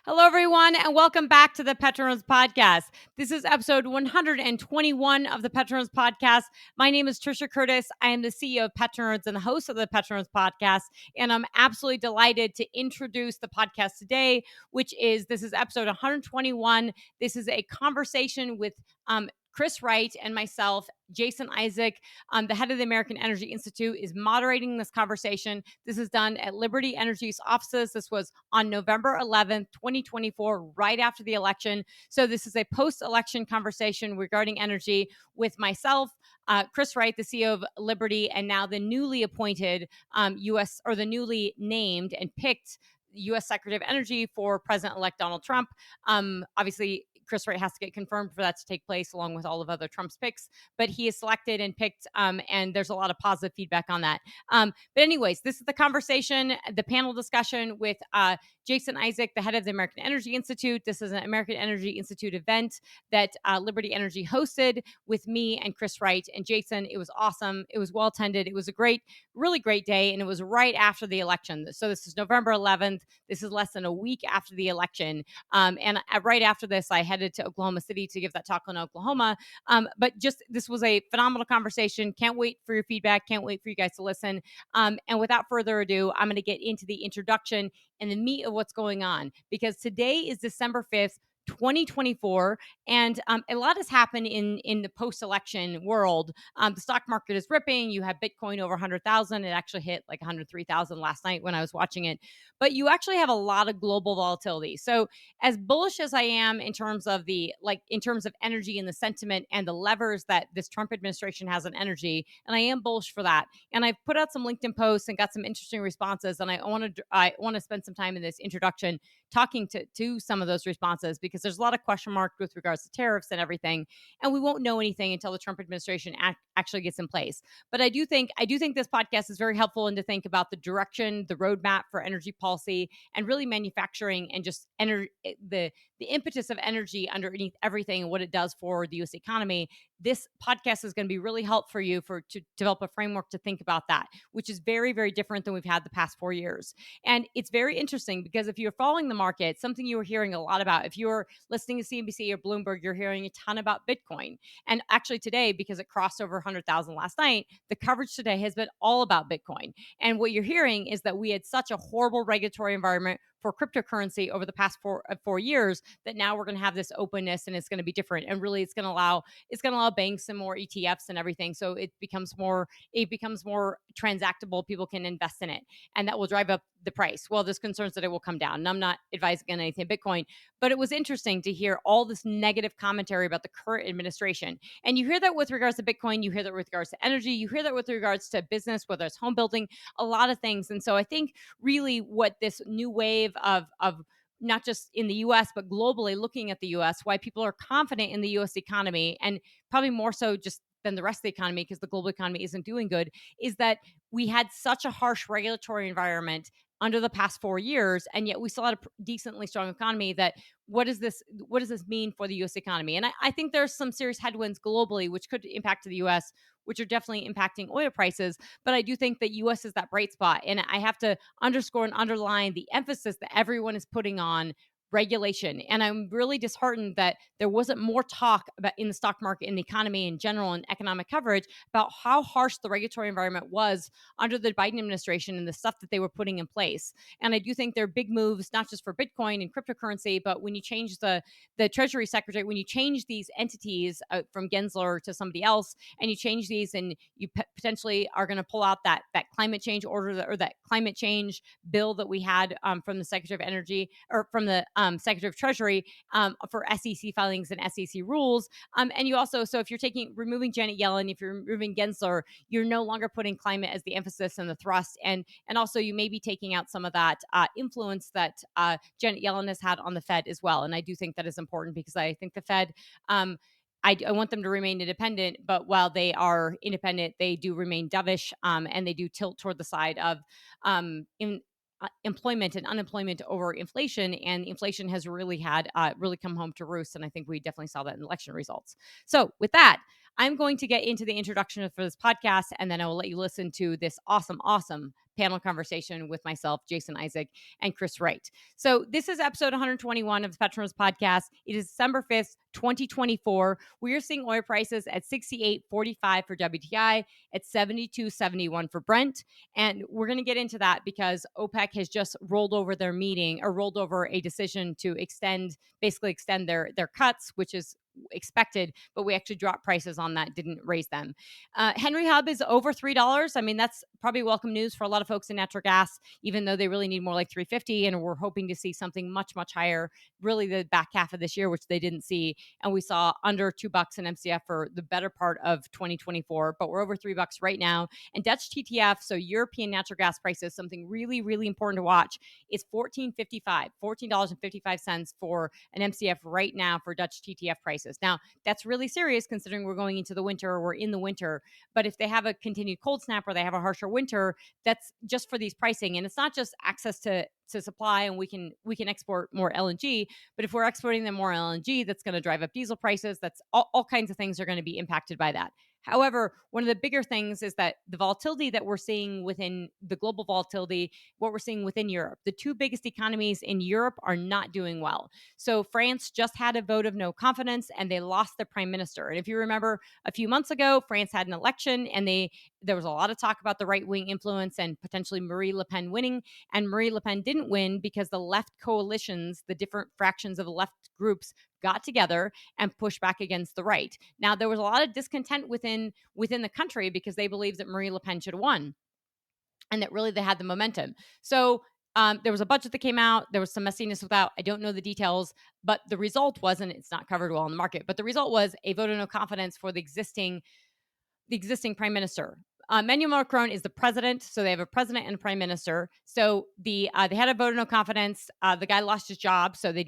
Hello, everyone, and welcome back to the PetroNerds podcast. This is episode 121 of the PetroNerds podcast. My name is Trisha Curtis. I am the CEO of PetroNerds and the host of the PetroNerds podcast, and I'm absolutely delighted to introduce the podcast today, this is episode 121. This is a conversation with Chris Wright and myself. Jason Isaac, the head of the American Energy Institute, is moderating this conversation. This is done at Liberty Energy's offices. This was on November 11th, 2024, right after the election. So this is a post-election conversation regarding energy with myself, Chris Wright, the CEO of Liberty, and now the newly appointed the newly named and picked U.S. Secretary of Energy for President-elect Donald Trump. Obviously, Chris Wright has to get confirmed for that to take place, along with all of other Trump's picks. But he is selected and picked, and there's a lot of positive feedback on that. But anyways, this is the conversation, the panel discussion with Jason Isaac, the head of the American Energy Institute. This is an American Energy Institute event that Liberty Energy hosted with me and Chris Wright and Jason. It was awesome. It was well attended. It was a really great day, and it was right after the election. So this is November 11th. This is less than a week after the election. And right after this, I headed to Oklahoma City to give that talk in Oklahoma. But this was a phenomenal conversation. Can't wait for your feedback. Can't wait for you guys to listen. And without further ado, I'm going to get into the introduction and the meat of what's going on, because today is December 5th, 2024, and a lot has happened in the post-election world. The stock market is ripping. You have Bitcoin over 100,000. It actually hit like 103,000 last night when I was watching it. But you actually have a lot of global volatility. So as bullish as I am in terms of energy and the sentiment and the levers that this Trump administration has on energy, and I am bullish for that. And I've put out some LinkedIn posts and got some interesting responses. And I want to spend some time in this introduction talking to some of those responses, because there's a lot of question marks with regards to tariffs and everything, and we won't know anything until the Trump administration actually gets in place. But I do think this podcast is very helpful and to think about the direction, the roadmap for energy policy, and really manufacturing and just the impetus of energy underneath everything and what it does for the U.S. economy. This podcast is going to be really helpful for you to develop a framework to think about that, which is very, very different than we've had the past 4 years. And it's very interesting because if you're following the market, something you were hearing a lot about, if you're listening to CNBC or Bloomberg, you're hearing a ton about Bitcoin. And actually today, because it crossed over 100,000 last night, the coverage today has been all about Bitcoin. And what you're hearing is that we had such a horrible regulatory environment for cryptocurrency over the past 4 years that now we're going to have this openness and it's going to be different. And really, it's going to allow banks and more ETFs and everything. So it becomes more transactable. People can invest in it, and that will drive up the price. Well, there's concerns that it will come down. And I'm not advising on anything Bitcoin, but it was interesting to hear all this negative commentary about the current administration. And you hear that with regards to Bitcoin, you hear that with regards to energy, you hear that with regards to business, whether it's home building, a lot of things. And so I think really what this new wave of not just in the US, but globally looking at the US, why people are confident in the US economy, and probably more so just than the rest of the economy, because the global economy isn't doing good, is that we had such a harsh regulatory environment under the past 4 years, and yet we still had a decently strong economy. That what does this mean for the U.S. economy? And I think there's some serious headwinds globally, which could impact the U.S., which are definitely impacting oil prices. But I do think that U.S. is that bright spot, and I have to underscore and underline the emphasis that everyone is putting on regulation. And I'm really disheartened that there wasn't more talk about in the stock market, in the economy in general, and economic coverage about how harsh the regulatory environment was under the Biden administration and the stuff that they were putting in place. And I do think there are big moves, not just for Bitcoin and cryptocurrency, but when you change the Treasury Secretary, when you change these entities from Gensler to somebody else, and you change these, and you potentially are going to pull out that climate change order or that climate change bill that we had from the Secretary of Energy, or from the Secretary of Treasury, for SEC filings and SEC rules. And you also, so if you're removing Janet Yellen, if you're removing Gensler, you're no longer putting climate as the emphasis and the thrust. And also you may be taking out some of that influence that Janet Yellen has had on the Fed as well. And I do think that is important, because I think the Fed, I want them to remain independent, but while they are independent, they do remain dovish, and they do tilt toward the side of employment and unemployment over inflation. And inflation has really come home to roost. And I think we definitely saw that in election results. So with that, I'm going to get into the introduction for this podcast, and then I will let you listen to this awesome panel conversation with myself, Jason Isaac, and Chris Wright. So this is episode 121 of the PetroNerds podcast. It is December 5th, 2024. We are seeing oil prices at 68.45 for WTI, at 72.71 for Brent. And we're going to get into that because OPEC has just rolled over their meeting, or rolled over a decision to basically extend their cuts, which is expected, but we actually dropped prices on that, didn't raise them. Henry Hub is over $3. I mean, that's probably welcome news for a lot of folks in natural gas, even though they really need more like 350. And we're hoping to see something much, much higher, really the back half of this year, which they didn't see. And we saw under $2 an MCF for the better part of 2024, but we're over $3 right now. And Dutch TTF, so European natural gas prices, something really, really important to watch, is $14.55 for an MCF right now for Dutch TTF prices. Now, that's really serious considering we're going into the winter, or we're in the winter. But if they have a continued cold snap or they have a harsher winter, that's just for these pricing. And it's not just access to supply, and we can export more LNG. But if we're exporting them more LNG, that's going to drive up diesel prices. That's all kinds of things are going to be impacted by that. However, one of the bigger things is that the volatility that we're seeing within the global volatility, what we're seeing within Europe, the two biggest economies in Europe are not doing well. So France just had a vote of no confidence, and they lost their prime minister. And if you remember, a few months ago, France had an election, and there was a lot of talk about the right-wing influence and potentially Marine Le Pen winning. And Marine Le Pen didn't win because the left coalitions, the different fractions of the left groups, got together and pushed back against the right. Now, there was a lot of discontent within the country because they believed that Marine Le Pen should have won, and that really they had the momentum. So there was a budget that came out. There was some messiness without. I don't know the details, but the result was, and it's not covered well in the market, but the result was a vote of no confidence for the existing prime minister. Emmanuel Macron is the president, so they have a president and a prime minister. So they had a vote of no confidence. The guy lost his job, so they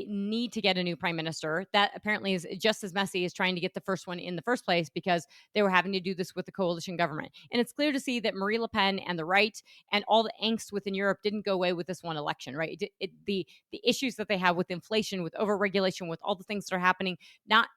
need to get a new prime minister. That apparently is just as messy as trying to get the first one in the first place, because they were having to do this with the coalition government. And it's clear to see that Marine Le Pen and the right and all the angst within Europe didn't go away with this one election, right? The issues that they have with inflation, with overregulation, with all the things that are happening, not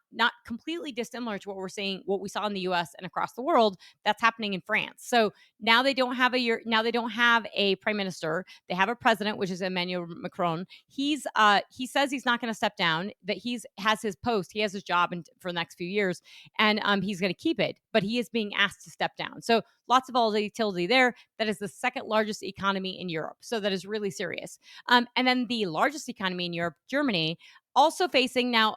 completely dissimilar to what we saw in the U.S. and across the world, that's happening in France. So now they don't have a prime minister. They have a president, which is Emmanuel Macron. He says he's not going to step down, that has his post, he has his job for the next few years, and he's going to keep it, but he is being asked to step down. So lots of volatility there. That is the second largest economy in Europe. So that is really serious. And then the largest economy in Europe, Germany, also facing now,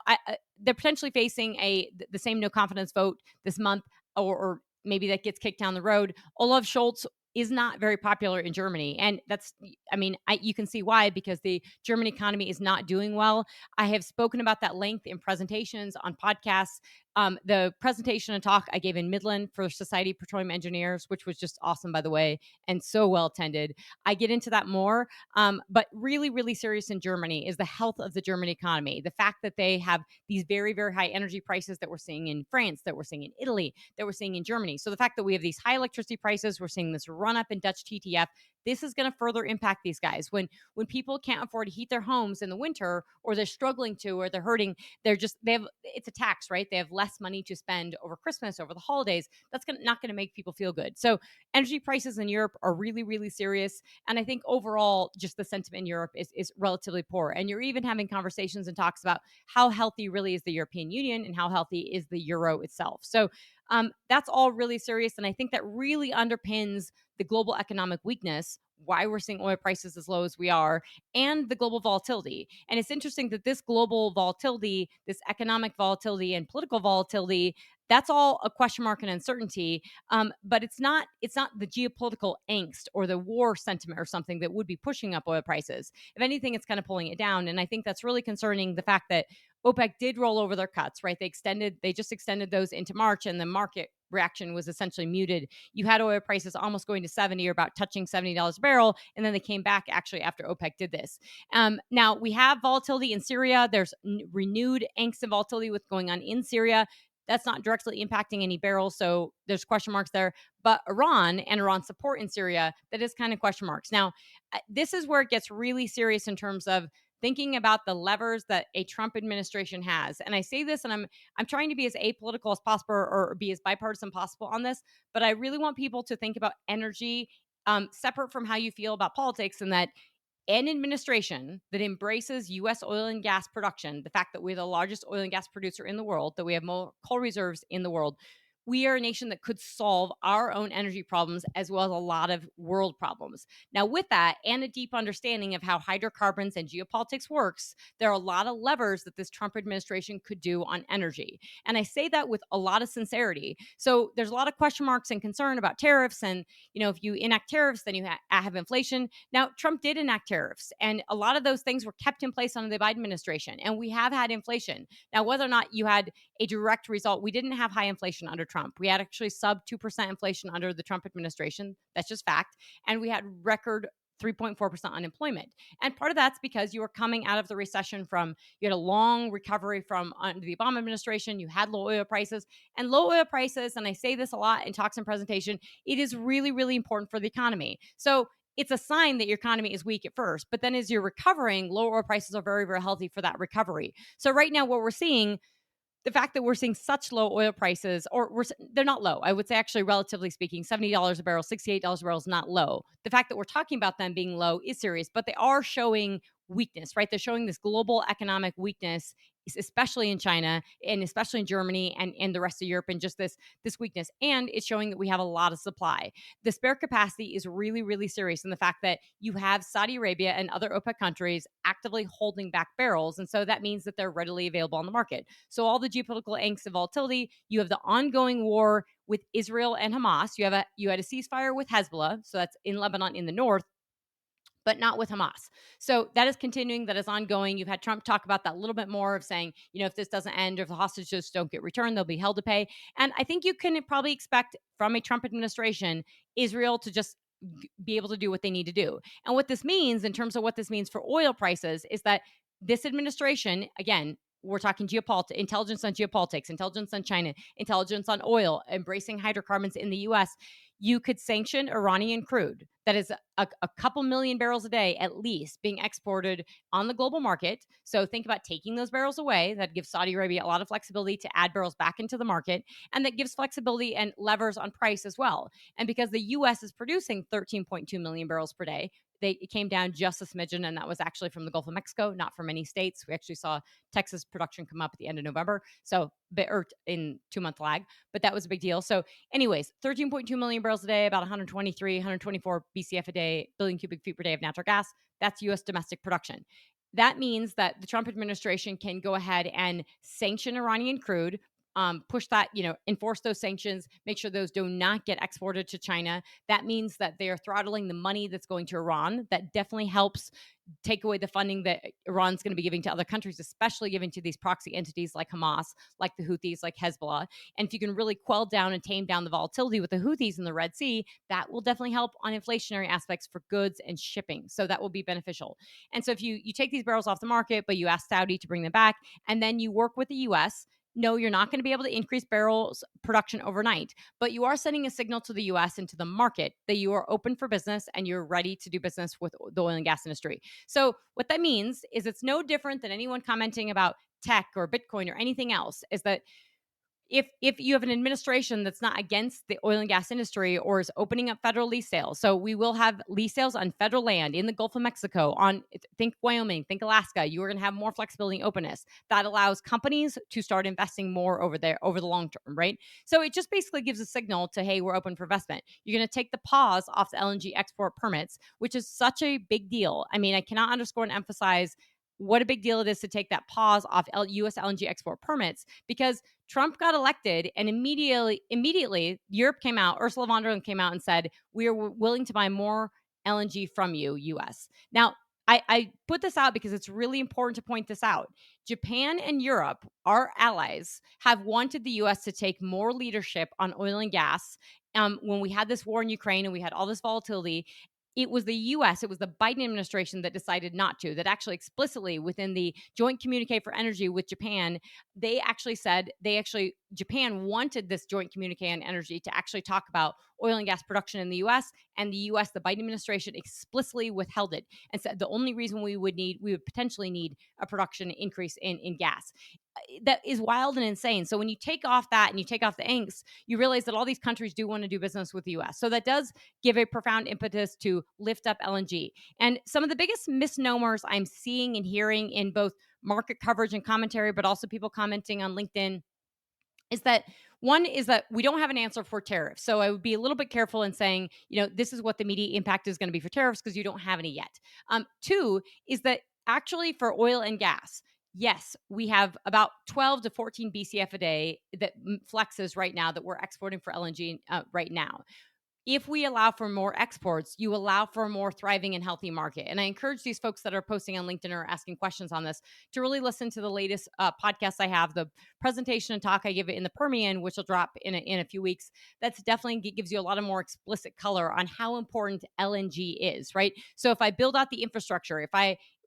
they're potentially facing the same no confidence vote this month, or maybe that gets kicked down the road. Olaf Scholz is not very popular in Germany. And you can see why, because the German economy is not doing well. I have spoken about that length in presentations on podcasts. The presentation and talk I gave in Midland for Society of Petroleum Engineers, which was just awesome, by the way, and so well attended. I get into that more. But really, really serious in Germany is the health of the German economy. The fact that they have these very, very high energy prices that we're seeing in France, that we're seeing in Italy, that we're seeing in Germany. So the fact that we have these high electricity prices, we're seeing this run up in Dutch TTF. This is going to further impact these guys. When people can't afford to heat their homes in the winter, or they're struggling to, or they're hurting, it's a tax, right? They have less money to spend over Christmas, over the holidays. That's not going to make people feel good. So energy prices in Europe are really, really serious. And I think overall, just the sentiment in Europe is relatively poor. And you're even having conversations and talks about how healthy really is the European Union and how healthy is the euro itself. So that's all really serious. And I think that really underpins the global economic weakness, why we're seeing oil prices as low as we are, and the global volatility. And it's interesting that this global volatility, this economic volatility and political volatility, that's all a question mark and uncertainty. But it's not the geopolitical angst or the war sentiment or something that would be pushing up oil prices. If anything, it's kind of pulling it down. And I think that's really concerning, the fact that OPEC did roll over their cuts, right? They just extended those into March, and the market reaction was essentially muted. You had oil prices almost going to 70, or about touching $70 a barrel, and then they came back actually after OPEC did this. Now we have volatility in Syria. There's renewed angst and volatility with going on in Syria. That's not directly impacting any barrels, so there's question marks there. But Iran and Iran's support in Syria, that is kind of question marks. Now, this is where it gets really serious in terms of thinking about the levers that a Trump administration has. And I say this, and I'm trying to be as apolitical as possible or be as bipartisan possible on this, but I really want people to think about energy separate from how you feel about politics, and that an administration that embraces U.S. oil and gas production, the fact that we're the largest oil and gas producer in the world, that we have more coal reserves in the world, we are a nation that could solve our own energy problems as well as a lot of world problems. Now, with that and a deep understanding of how hydrocarbons and geopolitics works, there are a lot of levers that this Trump administration could do on energy. And I say that with a lot of sincerity. So there's a lot of question marks and concern about tariffs. And, if you enact tariffs, then you have inflation. Now, Trump did enact tariffs, and a lot of those things were kept in place under the Biden administration. And we have had inflation. Now, whether or not you had a direct result, we didn't have high inflation under Trump. We had actually sub 2% inflation under the Trump administration. That's just fact. And we had record 3.4% unemployment. And part of that's because you were coming out of the recession you had a long recovery from under the Obama administration. You had low oil prices, and low oil prices, and I say this a lot in talks and presentation, it is really, really important for the economy. So it's a sign that your economy is weak at first, but then as you're recovering, low oil prices are very, very healthy for that recovery. So right now, what we're seeing, the fact that we're seeing such low oil prices, they're not low. I would say, actually, relatively speaking, $70 a barrel, $68 a barrel is not low. The fact that we're talking about them being low is serious, but they are showing weakness, right? They're showing this global economic weakness, especially in China and especially in Germany and the rest of Europe, and just this weakness. And it's showing that we have a lot of supply. The spare capacity is really, really serious in the fact that you have Saudi Arabia and other OPEC countries actively holding back barrels. And so that means that they're readily available on the market. So all the geopolitical angst and volatility, you have the ongoing war with Israel and Hamas. You had a ceasefire with Hezbollah, so that's in Lebanon in the north, but not with Hamas. So that is continuing, that is ongoing. You've had Trump talk about that a little bit more, of saying, if this doesn't end, or if the hostages don't get returned, they'll be held to pay. And I think you can probably expect from a Trump administration, Israel to just be able to do what they need to do. And what this means, in terms of what this means for oil prices, is that this administration, again, we're talking geopolitics, intelligence on geopolitics, intelligence on China, intelligence on oil, embracing hydrocarbons in the U.S. You could sanction Iranian crude. That is a couple million barrels a day, at least, being exported on the global market. So think about taking those barrels away. That gives Saudi Arabia a lot of flexibility to add barrels back into the market. And that gives flexibility and levers on price as well. And because the U.S. is producing 13.2 million barrels per day, it came down just a smidgen, and that was actually from the Gulf of Mexico, not from any states. We actually saw Texas production come up at the end of November, or in 2-month lag, but that was a big deal. So anyways, 13.2 million barrels a day, about 124 BCF a day, billion cubic feet per day of natural gas. That's U.S. domestic production. That means that the Trump administration can go ahead and sanction Iranian crude, push that, enforce those sanctions, make sure those do not get exported to China. That means that they are throttling the money that's going to Iran. That definitely helps take away the funding that Iran's going to be giving to other countries, especially giving to these proxy entities like Hamas, like the Houthis, like Hezbollah. And if you can really quell down and tame down the volatility with the Houthis in the Red Sea, that will definitely help on inflationary aspects for goods and shipping. So that will be beneficial. And so if you take these barrels off the market, but you ask Saudi to bring them back, and then you work with the U.S., no, you're not going to be able to increase barrels production overnight, but you are sending a signal to the U.S. and to the market that you are open for business and you're ready to do business with the oil and gas industry. So what that means is it's no different than anyone commenting about tech or Bitcoin or anything else, is that if you have an administration that's not against the oil and gas industry or is opening up federal lease sales. So we will have lease sales on federal land in the Gulf of Mexico, think Wyoming, think Alaska. You are going to have more flexibility and openness. That allows companies to start investing more over there over the long term, right? So it just basically gives a signal to, hey, we're open for investment. You're going to take the pause off the LNG export permits, which is such a big deal. I mean, I cannot underscore and emphasize what a big deal it is to take that pause off U.S. LNG export permits, because Trump got elected and immediately Europe came out, Ursula von der Leyen came out and said, we are willing to buy more LNG from you, U.S. Now, I put this out because it's really important to point this out. Japan and Europe, our allies, have wanted the U.S. to take more leadership on oil and gas. When we had this war in Ukraine and we had all this volatility, it was the US, it was the Biden administration that decided not to, that actually explicitly within the joint communique for energy with Japan, they actually said, Japan wanted this joint communique on energy to actually talk about oil and gas production in the US, and the US, the Biden administration explicitly withheld it and said the only reason we would potentially need a production increase in gas. That is wild and insane. So when you take off that and you take off the angst, you realize that all these countries do want to do business with the US. So that does give a profound impetus to lift up LNG. And some of the biggest misnomers I'm seeing and hearing in both market coverage and commentary, but also people commenting on LinkedIn, is that one is that we don't have an answer for tariffs. So I would be a little bit careful in saying, this is what the immediate impact is going to be for tariffs because you don't have any yet. Two is that actually for oil and gas, yes, we have about 12 to 14 BCF a day that flexes right now that we're exporting for LNG right now. If we allow for more exports, you allow for a more thriving and healthy market. And I encourage these folks that are posting on LinkedIn or asking questions on this to really listen to the latest podcast I have, the presentation and talk I give it in the Permian, which will drop in a few weeks. That's definitely gives you a lot of more explicit color on how important LNG is, right? So if I build out the infrastructure,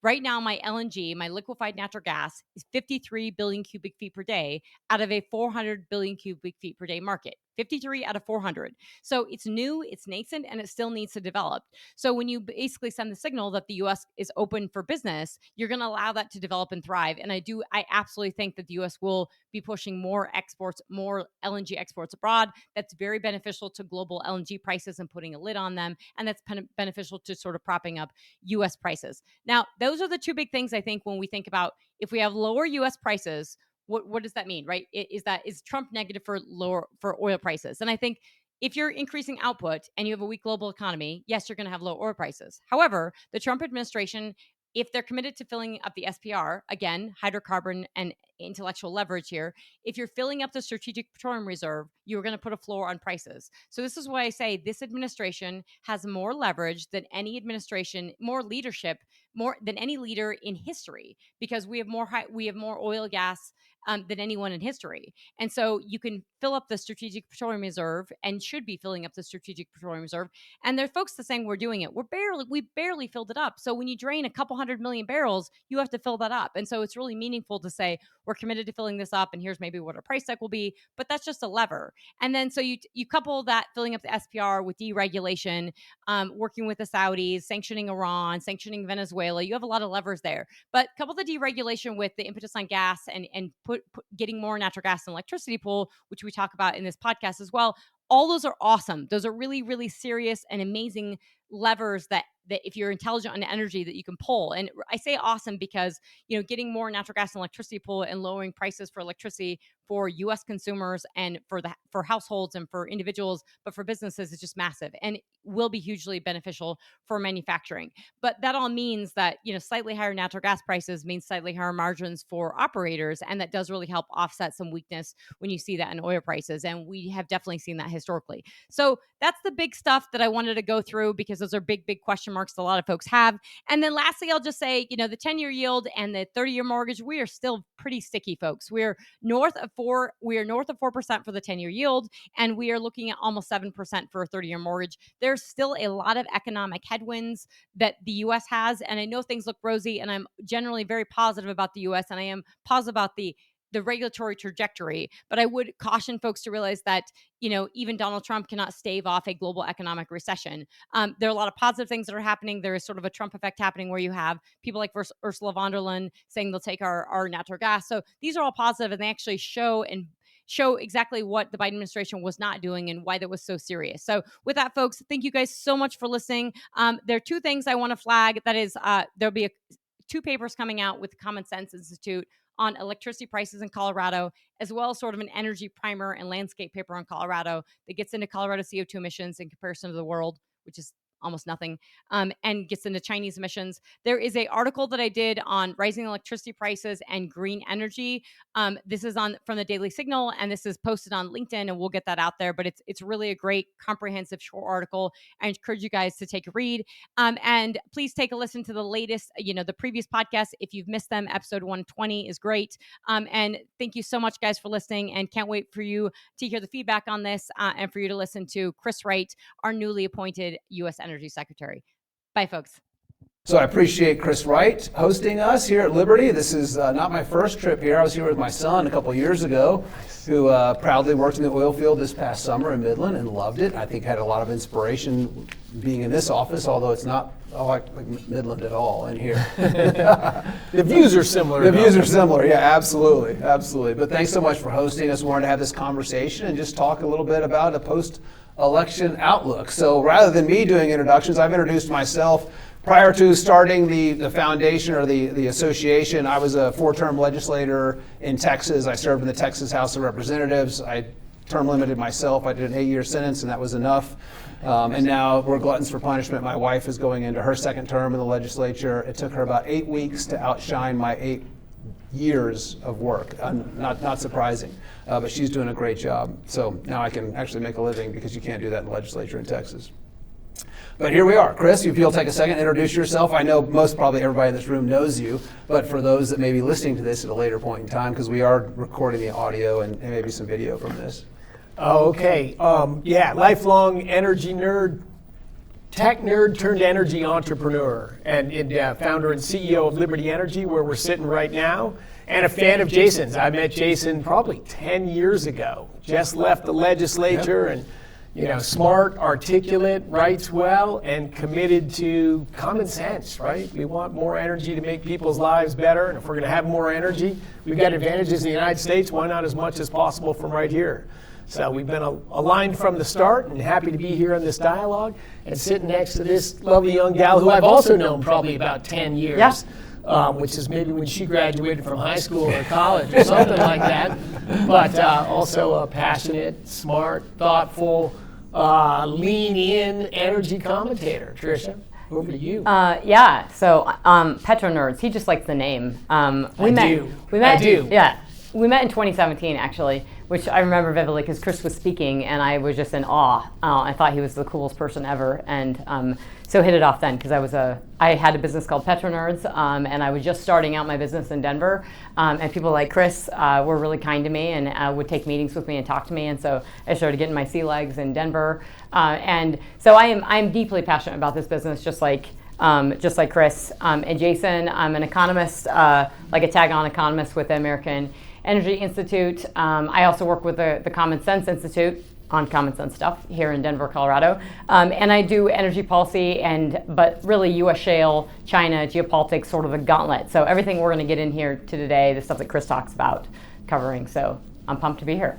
right now, my LNG, my liquefied natural gas, is 53 billion cubic feet per day out of a 400 billion cubic feet per day market. 53 out of 400. So it's new, it's nascent, and it still needs to develop. So when you basically send the signal that the U.S. is open for business, you're going to allow that to develop and thrive. And I absolutely think that the U.S. will be pushing more exports, more LNG exports abroad. That's very beneficial to global LNG prices and putting a lid on them. And that's beneficial to sort of propping up U.S. prices. Now, those are the two big things I think when we think about if we have lower U.S. prices, what does that mean, right? Is Trump negative for oil prices? And I think if you're increasing output and you have a weak global economy, yes, you're going to have low oil prices. However, the Trump administration, if they're committed to filling up the SPR, again, hydrocarbon and intellectual leverage here, if you're filling up the strategic petroleum reserve, you're going to put a floor on prices. So this is why I say this administration has more leverage than any administration, more leadership, more than any leader in history, because we have more oil, gas than anyone in history. And so you can fill up the strategic petroleum reserve and should be filling up the strategic petroleum reserve. And there are folks that saying we're doing it. We barely filled it up. So when you drain a couple 100 million barrels, you have to fill that up. And so it's really meaningful to say we're committed to filling this up, and here's maybe what our price tag will be. But that's just a lever. And then so you couple that filling up the SPR with deregulation, working with the Saudis, sanctioning Iran, sanctioning Venezuela. You have a lot of levers there. But couple the deregulation with the impetus on gas and getting more natural gas and electricity pool, which we talk about in this podcast as well. All those are awesome. Those are really, really serious and amazing levers that if you're intelligent on energy that you can pull. And I say awesome because, getting more natural gas and electricity pool and lowering prices for electricity for US consumers and for households and for individuals, but for businesses is just massive and will be hugely beneficial for manufacturing. But that all means that, slightly higher natural gas prices means slightly higher margins for operators. And that does really help offset some weakness when you see that in oil prices. And we have definitely seen that historically. So that's the big stuff that I wanted to go through because those are big, big question marks that a lot of folks have. And then lastly, I'll just say, the 10-year yield and the 30-year mortgage, we are still pretty sticky, folks. We're north of 4% for the 10-year yield, and we are looking at almost 7% for a 30-year mortgage. There's still a lot of economic headwinds that the U.S. has, and I know things look rosy, and I'm generally very positive about the U.S., and I am positive about the regulatory trajectory. But I would caution folks to realize that, even Donald Trump cannot stave off a global economic recession. There are a lot of positive things that are happening. There is sort of a Trump effect happening where you have people like Ursula von der Leyen saying they'll take our natural gas. So these are all positive, and they actually show exactly what the Biden administration was not doing and why that was so serious. So with that, folks, thank you guys so much for listening. There are two things I want to flag. That is, there'll be two papers coming out with the Common Sense Institute on electricity prices in Colorado, as well as sort of an energy primer and landscape paper on Colorado that gets into Colorado CO2 emissions in comparison to the world, which is almost nothing, and gets into Chinese emissions. There is an article that I did on rising electricity prices and green energy. This is from the Daily Signal, and this is posted on LinkedIn, and we'll get that out there. But it's really a great, comprehensive, short article. I encourage you guys to take a read. And please take a listen to the latest, the previous podcast. If you've missed them, episode 120 is great. And thank you so much, guys, for listening, and can't wait for you to hear the feedback on this and for you to listen to Chris Wright, our newly appointed U.S. Energy Secretary. Bye, folks. So I appreciate Chris Wright hosting us here at Liberty. This is not my first trip here. I was here with my son a couple of years ago, who proudly worked in the oil field this past summer in Midland and loved it. I think had a lot of inspiration being in this office, although it's not like Midland at all in here. The views are similar. The views are similar, yeah, absolutely, absolutely. But thanks so much for hosting us. We wanted to have this conversation and just talk a little bit about a post-election outlook. So rather than me doing introductions, I've introduced myself. Prior to starting the foundation or the association, I was a 4-term legislator in Texas. I served in the Texas House of Representatives. I term limited myself. I did an 8-year sentence, and that was enough. And now we're gluttons for punishment. My wife is going into her 2nd term in the legislature. It took her about 8 weeks to outshine my 8 years of work. Not surprising, but she's doing a great job. So now I can actually make a living because you can't do that in the legislature in Texas. But here we are. Chris, if you'll take a second, introduce yourself. I know probably everybody in this room knows you, but for those that may be listening to this at a later point in time, because we are recording the audio and maybe some video from this. Okay. Lifelong energy nerd, tech nerd turned energy entrepreneur, and founder and CEO of Liberty Energy, where we're sitting right now, and a fan of Jason's. I met Jason probably 10 years ago. Just left the legislature, and smart, articulate, writes well, and committed to common sense, right? We want more energy to make people's lives better, and if we're going to have more energy, we've got advantages in the United States. Why not as much as possible from right here? So we've been aligned from the start, and happy to be here in this dialogue, and sitting next to this lovely young gal who I've also known probably about 10 years. Yeah. Which is maybe when she graduated from high school or college or something like that, but also a passionate, smart, thoughtful, lean-in energy commentator. Trisha, over to you. So PetroNerds, he just likes the name. We met in 2017, actually, which I remember vividly because Chris was speaking and I was just in awe. I thought he was the coolest person ever, and so hit it off then because I had a business called PetroNerds, and I was just starting out my business in Denver, and people like Chris were really kind to me and would take meetings with me and talk to me, and so I started getting my sea legs in Denver, and so I'm deeply passionate about this business, just like Chris and Jason. I'm an economist, like a tag-on economist with the American Energy Institute. I also work with the Common Sense Institute on common sense stuff here in Denver, Colorado. And I do energy policy but really US shale, China, geopolitics, sort of a gauntlet. So everything we're gonna get in here to today, the stuff that Chris talks about covering. So I'm pumped to be here.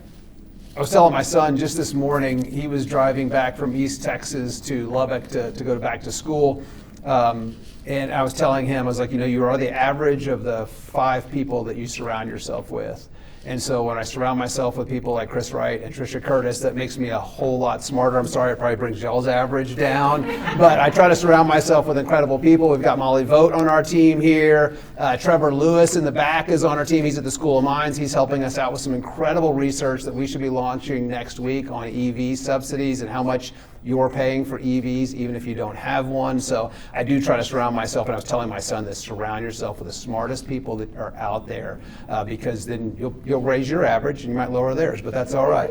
I was telling my son just this morning, he was driving back from East Texas to Lubbock to go back to school. And I was telling him, I was like, you are the average of the 5 people that you surround yourself with. And so when I surround myself with people like Chris Wright and Trisha Curtis, that makes me a whole lot smarter. I'm sorry, it probably brings y'all's average down. But I try to surround myself with incredible people. We've got Molly Vogt on our team here. Trevor Lewis in the back is on our team. He's at the School of Mines. He's helping us out with some incredible research that we should be launching next week on EV subsidies and how much you're paying for EVs, even if you don't have one. So I do try to surround myself, and I was telling my son this, surround yourself with the smartest people that are out there, because then you'll raise your average and you might lower theirs, but that's all right.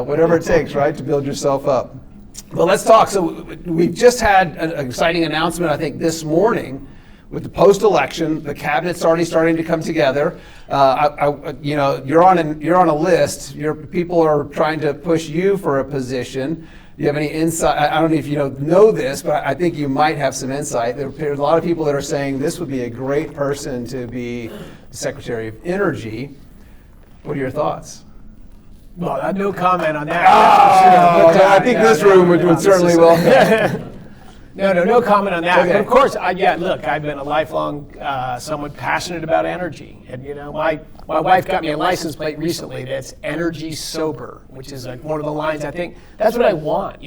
Whatever it takes, right, to build yourself up. But let's talk. So we've just had an exciting announcement, I think, this morning with the post-election. The cabinet's already starting to come together. You're on a list. People are trying to push you for a position. Do you have any insight? I don't know if you know this, but I think you might have some insight. There's a lot of people that are saying this would be a great person to be the Secretary of Energy. What are your thoughts? Well, no comment on that. I think this room would certainly welcome. No comment on that. Okay. But of course, I've been a lifelong, somewhat passionate about energy. And my wife got me a license plate recently that's energy sober, which is like one of the lines I think, that's what I want.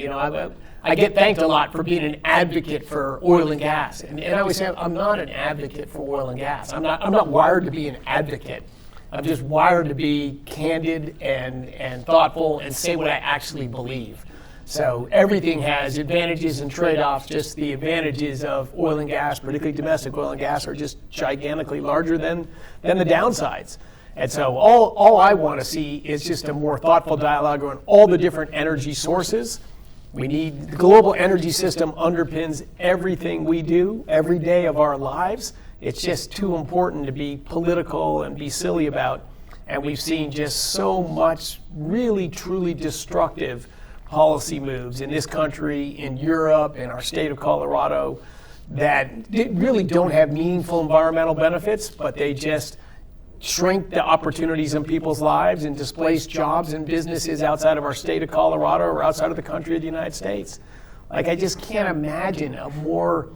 I get thanked a lot for being an advocate for oil and gas. And I always say, I'm not an advocate for oil and gas. I'm not wired to be an advocate. I'm just wired to be candid and thoughtful and say what I actually believe. So everything has advantages and trade-offs. Just the advantages of oil and gas, particularly domestic oil and gas, are just gigantically larger than the downsides. And so all I want to see is just a more thoughtful dialogue on all the different energy sources The global energy system underpins everything we do every day of our lives. It's just too important to be political and be silly about. And we've seen just so much really, truly destructive policy moves in this country, in Europe, in our state of Colorado, that really don't have meaningful environmental benefits, but they just shrink the opportunities in people's lives and displace jobs and businesses outside of our state of Colorado or outside of the country of the United States. Like, I just can't imagine a more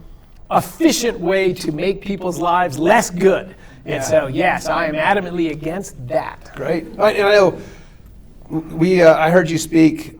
efficient way to make people's lives less good. Yeah. And so, yes, I am adamantly against that. Great. And I know I heard you speak,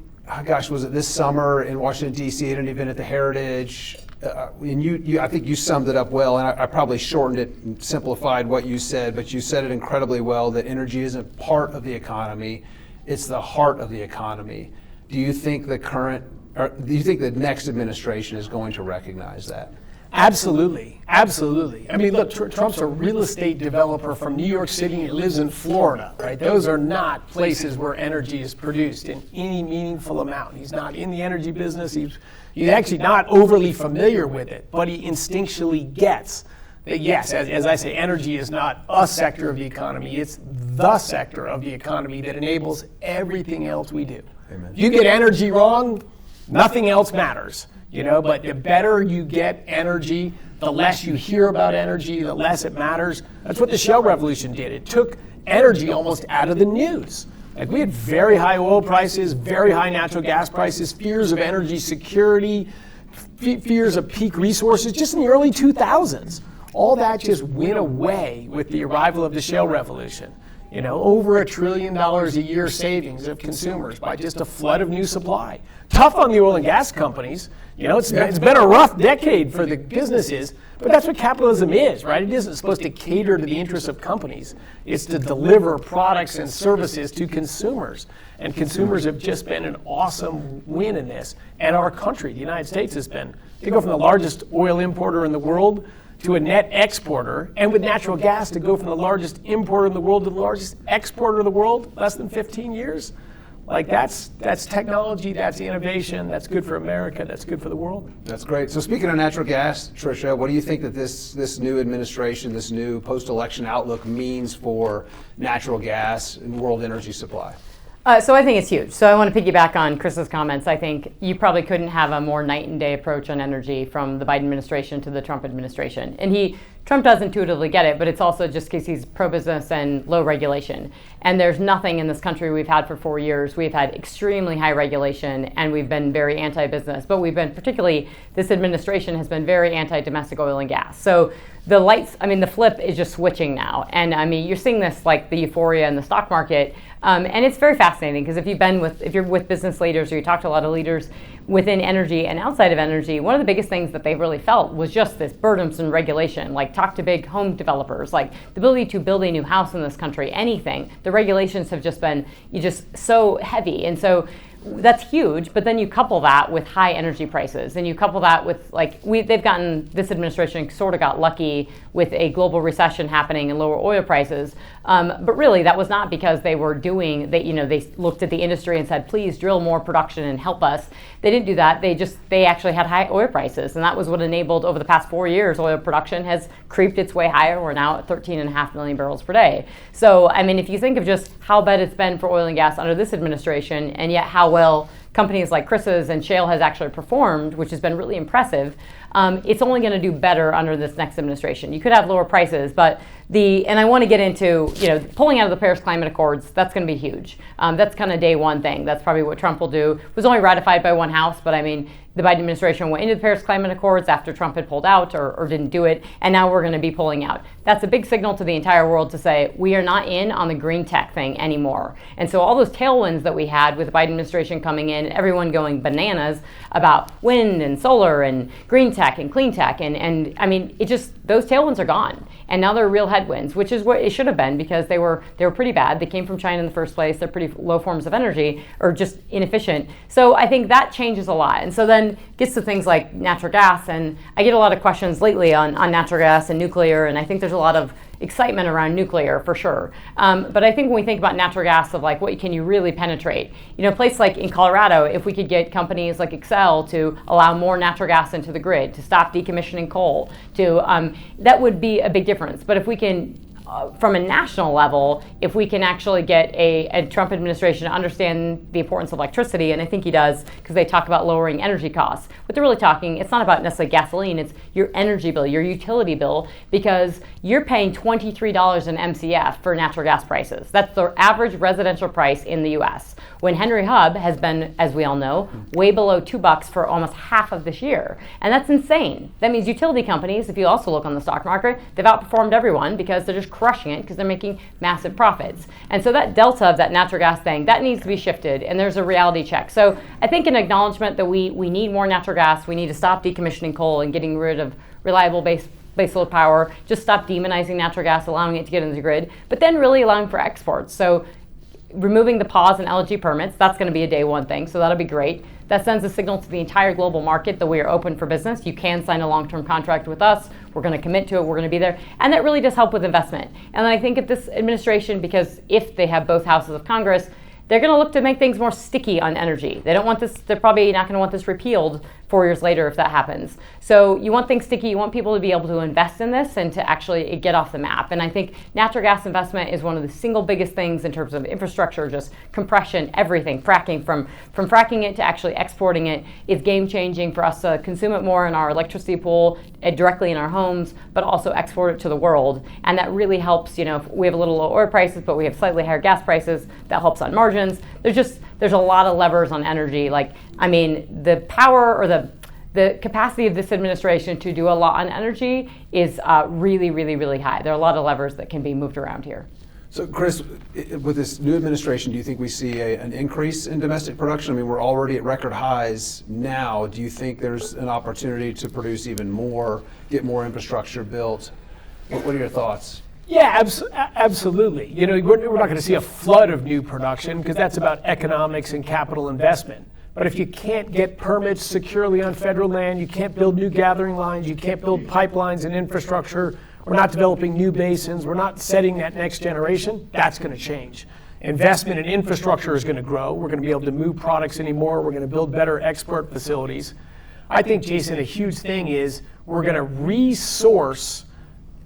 was it this summer in Washington, D.C. at an event at the Heritage? And I think you summed it up well, and I probably shortened it and simplified what you said, but you said it incredibly well, that energy isn't part of the economy, it's the heart of the economy. Do you think the next administration is going to recognize that? Absolutely. I mean, look, Trump's a real estate developer from New York City and he lives in Florida, right? Those are not places where energy is produced in any meaningful amount. He's not in the energy business. He's actually not overly familiar with it, but he instinctually gets that, yes, as I say, energy is not a sector of the economy. It's the sector of the economy that enables everything else we do. Amen. If you get energy wrong, nothing else matters. But the better you get energy, the less you hear about energy, the less it matters. That's what the shale revolution did. It took energy almost out of the news. Like, we had very high oil prices, very high natural gas prices, fears of energy security, fears of peak resources just in the early 2000s. All that just went away with the arrival of the shale revolution. Over $1 trillion a year savings of consumers by just a flood of new supply. Tough on the oil and gas companies. It's been a rough decade for the businesses, but that's what capitalism is, right? It isn't supposed to cater to the interests of companies. It's to deliver products and services to consumers. And consumers have just been an awesome win in this. And our country, the United States, has been, to go from the largest oil importer in the world to a net exporter, and with natural gas to go from the largest importer in the world to the largest exporter in the world, less than 15 years. Like, that's technology, that's innovation, that's good for America, that's good for the world. That's great. So speaking of natural gas, Trisha, what do you think that this new administration, this new post-election outlook means for natural gas and world energy supply? So I think it's huge. So I want to piggyback on Chris's comments. I think you probably couldn't have a more night and day approach on energy from the Biden administration to the Trump administration. And Trump does intuitively get it, but it's also just because he's pro-business and low regulation. And there's nothing in this country we've had for 4 years. We've had extremely high regulation, and we've been very anti-business. But we've been, particularly, this administration has been very anti-domestic oil and gas. So the flip is just switching now. And you're seeing this, like the euphoria in the stock market. And it's very fascinating because if you're with business leaders or you talk to a lot of leaders within energy and outside of energy, one of the biggest things that they've really felt was just this burdensome regulation. Like, talk to big home developers, like the ability to build a new house in this country, anything. The regulations have just been so heavy. And so that's huge, but then you couple that with high energy prices, and you couple that with this administration sort of got lucky with a global recession happening and lower oil prices, but really that was not because they looked at the industry and said, please drill more production and help us. They didn't do that. They actually had high oil prices, and that was what enabled, over the past 4 years, oil production has creeped its way higher. We're now at 13.5 million barrels per day. So if you think of just how bad it's been for oil and gas under this administration, and yet how well companies like Chris's and shale has actually performed, which has been really impressive, it's only going to do better under this next administration. You could have lower prices, but and I want to get into, pulling out of the Paris Climate Accords, that's going to be huge. That's kind of day one thing. That's probably what Trump will do. It was only ratified by one house, but the Biden administration went into the Paris Climate Accords after Trump had pulled out or didn't do it, and now we're going to be pulling out. That's a big signal to the entire world to say, we are not in on the green tech thing anymore. And so all those tailwinds that we had with the Biden administration coming in, everyone going bananas about wind and solar and green tech and clean tech, those tailwinds are gone. And now they're real headwinds, which is what it should have been, because they were pretty bad. They came from China in the first place. They're pretty low forms of energy, or just inefficient. So I think that changes a lot. And so then gets to things like natural gas. And I get a lot of questions lately on natural gas and nuclear. And I think there's a lot of excitement around nuclear for sure. But I think when we think about natural gas, of like what can you really penetrate? A place like in Colorado, if we could get companies like Excel to allow more natural gas into the grid, to stop decommissioning coal, that would be a big difference. But if we can, from a national level, if we can actually get a Trump administration to understand the importance of electricity, and I think he does, because they talk about lowering energy costs. What they're really talking, it's not about necessarily gasoline, it's your energy bill, your utility bill, because you're paying $23 an MCF for natural gas prices. That's the average residential price in the US. When Henry Hub has been, as we all know, way below $2 for almost half of this year. And that's insane. That means utility companies, if you also look on the stock market, they've outperformed everyone because they're just crushing it because they're making massive profits. And so that delta of that natural gas thing, that needs to be shifted, and there's a reality check. So I think an acknowledgement that we need more natural gas, we need to stop decommissioning coal and getting rid of reliable baseload power, just stop demonizing natural gas, allowing it to get into the grid, but then really allowing for exports. So removing the pause in LNG permits, that's going to be a day one thing, so that'll be great. That sends a signal to the entire global market that we are open for business. You can sign a long-term contract with us. We're going to commit to it. We're going to be there. And that really does help with investment. And I think if this administration, because if they have both houses of Congress, they're going to look to make things more sticky on energy. They don't want this, they're probably not going to want this repealed 4 years later if that happens. So you want things sticky, you want people to be able to invest in this and to actually get off the map. And I think natural gas investment is one of the single biggest things in terms of infrastructure, just compression, everything, fracking, from fracking it to actually exporting it is game changing for us to consume it more in our electricity pool, directly in our homes, but also export it to the world. And that really helps, if we have a little low oil prices, but we have slightly higher gas prices, that helps on margins. There's a lot of levers on energy. The power or the capacity of this administration to do a lot on energy is really, really, really high. There are a lot of levers that can be moved around here. So, Chris, with this new administration, do you think we see an increase in domestic production? I mean, we're already at record highs now. Do you think there's an opportunity to produce even more, get more infrastructure built? What are your thoughts? Yeah, absolutely. We're not going to see a flood of new production because that's about economics and capital investment. But if you can't get permits securely on federal land, you can't build new gathering lines, you can't build pipelines and infrastructure, we're not developing new basins, we're not setting that next generation, that's going to change. Investment in infrastructure is going to grow. We're going to be able to move products anymore. We're going to build better export facilities. I think, Jason, a huge thing is we're going to resource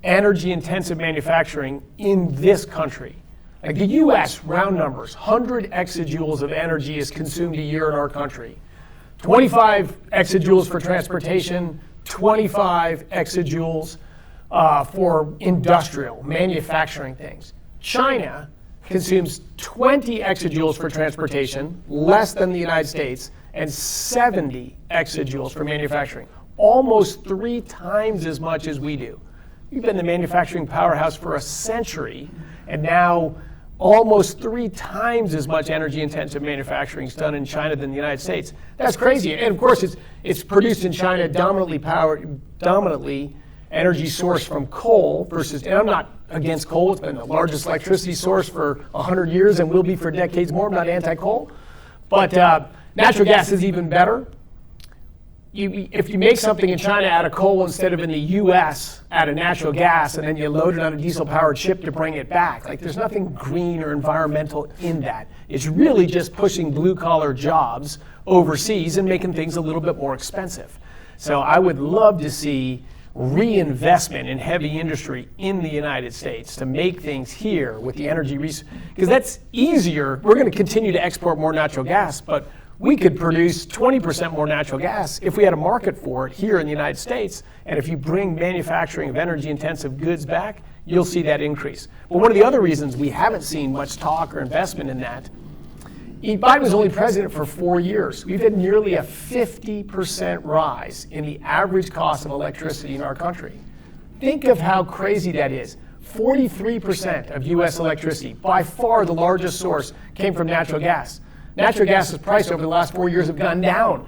energy-intensive manufacturing in this country. Like the U.S., round numbers, 100 exajoules of energy is consumed a year in our country. 25 exajoules for transportation, 25 exajoules for industrial, manufacturing things. China consumes 20 exajoules for transportation, less than the United States, and 70 exajoules for manufacturing. Almost 3 times as much as we do. We've been the manufacturing powerhouse for a century, and now almost 3 times as much energy-intensive manufacturing is done in China than the United States. That's crazy. And of course, it's produced in China dominantly energy sourced from coal versus, and I'm not against coal, it's been the largest electricity source for 100 years and will be for decades more. I'm not anti-coal. But natural gas is even better. If you make something in China out of coal instead of in the U.S. out of natural gas, and then you load it on a diesel-powered ship to bring it back, there's nothing green or environmental in that. It's really just pushing blue-collar jobs overseas and making things a little bit more expensive. So I would love to see reinvestment in heavy industry in the United States to make things here with the energy resource, because that's easier. We're going to continue to export more natural gas, but we could produce 20% more natural gas if we had a market for it here in the United States. And if you bring manufacturing of energy-intensive goods back, you'll see that increase. But one of the other reasons we haven't seen much talk or investment in that, Biden was only president for 4 years. We've had nearly a 50% rise in the average cost of electricity in our country. Think of how crazy that is. 43% of U.S. electricity, by far the largest source, came from natural gas. Natural gas's price over the last 4 years have gone down.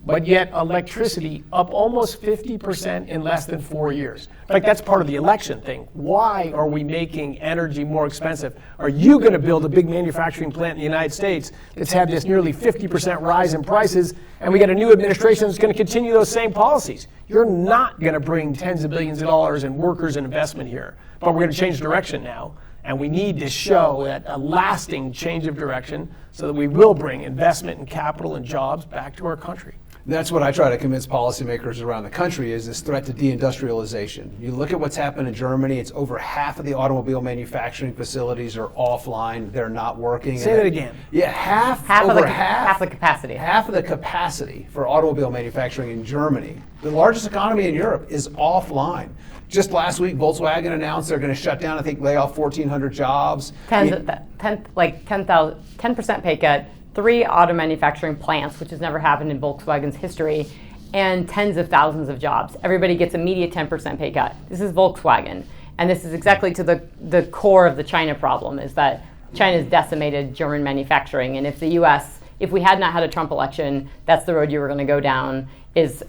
but yet electricity up almost 50% in less than 4 years. In fact, that's part of the election thing. Why are we making energy more expensive? Are you going to build a big manufacturing plant in the United States that's had this nearly 50% rise in prices, and we got a new administration that's going to continue those same policies? You're not going to bring tens of billions of dollars in workers and investment here, but we're going to change direction now. And we need to show that a lasting change of direction so that we will bring investment and capital and jobs back to our country. That's what I try to convince policymakers around the country is this threat to deindustrialization. You look at what's happened in Germany, it's over half of the automobile manufacturing facilities are offline, they're not working. Say that again. Yeah, half of the capacity. Half of the capacity for automobile manufacturing in Germany, the largest economy in Europe, is offline. Just last week, Volkswagen announced they're going to shut down, I think, lay off 1,400 jobs. 10% pay cut, 3 auto manufacturing plants, which has never happened in Volkswagen's history, and tens of thousands of jobs. Everybody gets immediate 10% pay cut. This is Volkswagen. And this is exactly to the core of the China problem, is that China's decimated German manufacturing. And if the US, if we had not had a Trump election, that's the road you were going to go down.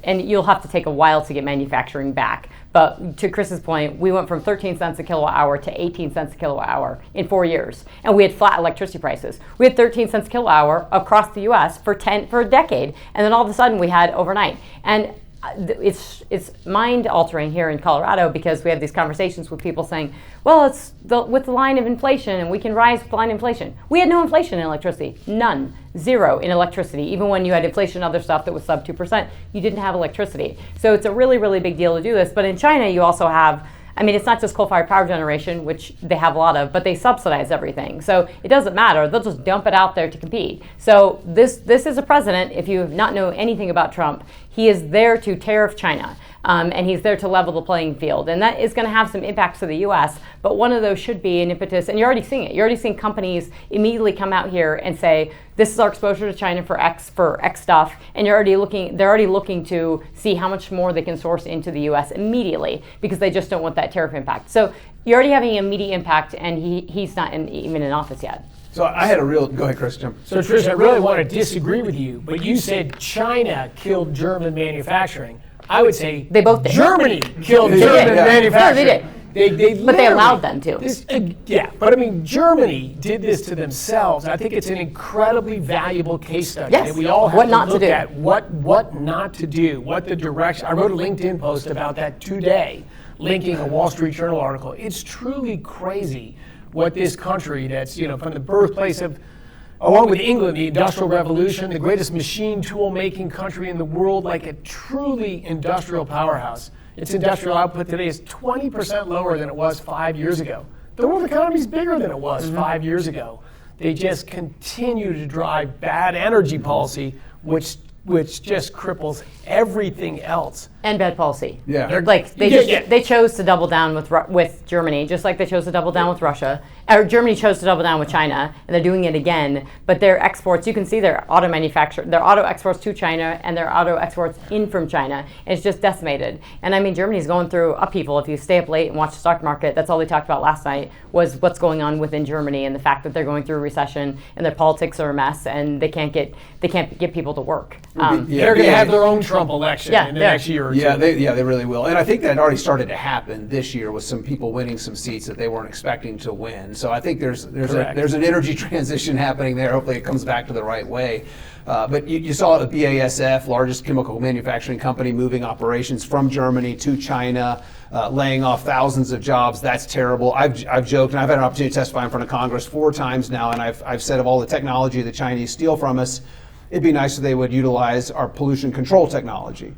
And you'll have to take a while to get manufacturing back. But to Chris's point, we went from 13 cents a kilowatt hour to 18 cents a kilowatt hour in 4 years. And we had flat electricity prices. We had 13 cents a kilowatt hour across the US for a decade. And then all of a sudden we had overnight. And it's mind altering here in Colorado because we have these conversations with people saying, well, it's with the line of inflation and we can rise with the line of inflation. We had no inflation in electricity, none, 0 in electricity. Even when you had inflation and other stuff that was sub 2%, you didn't have electricity. So it's a really, really big deal to do this. But in China, you also have, I mean, it's not just coal-fired power generation, which they have a lot of, but they subsidize everything. So it doesn't matter. They'll just dump it out there to compete. So this is a president, if you not know anything about Trump, he is there to tariff China. And he's there to level the playing field. And that is going to have some impacts to the U.S., but one of those should be an impetus. And you're already seeing it. You're already seeing companies immediately come out here and say, this is our exposure to China for X stuff. And they're already looking to see how much more they can source into the U.S. immediately because they just don't want that tariff impact. So you're already having an immediate impact, and he's not even in office yet. So I had go ahead, Chris, Jim. So Trish, I really want to disagree with you, but you said China killed German manufacturing. I would say they both did. Germany killed German manufacturing. No, they did. But they allowed them to. But I mean, Germany did this to themselves. I think it's an incredibly valuable case study. Yes. And we all have what to not look to do. at what not to do, what the direction. I wrote a LinkedIn post about that today, linking a Wall Street Journal article. It's truly crazy what this country that's, from the birthplace of, along with England, the Industrial Revolution, the greatest machine tool making country in the world, like a truly industrial powerhouse. Its industrial output today is 20% lower than it was 5 years ago. The world economy is bigger than it was 5 years ago. They just continue to drive bad energy policy, which just cripples everything else. And bad policy. Yeah. They chose to double down with Germany, just like they chose to double down with Russia. Or Germany chose to double down with China, and they're doing it again. But their exports, you can see their auto exports to China and their auto exports in from China. And it's just decimated. And I mean, Germany's going through upheaval. If you stay up late and watch the stock market, that's all they talked about last night was what's going on within Germany and the fact that they're going through a recession and their politics are a mess and they can't get people to work. They're going to have their own Trump election in the next year or two. They really will. And I think that already started to happen this year with some people winning some seats that they weren't expecting to win. So I think there's an energy transition happening there. Hopefully it comes back to the right way. But you saw the BASF, largest chemical manufacturing company, moving operations from Germany to China, laying off thousands of jobs. That's terrible. I've joked, and I've had an opportunity to testify in front of Congress 4 times now, and I've said of all the technology the Chinese steal from us, it'd be nice if they would utilize our pollution control technology.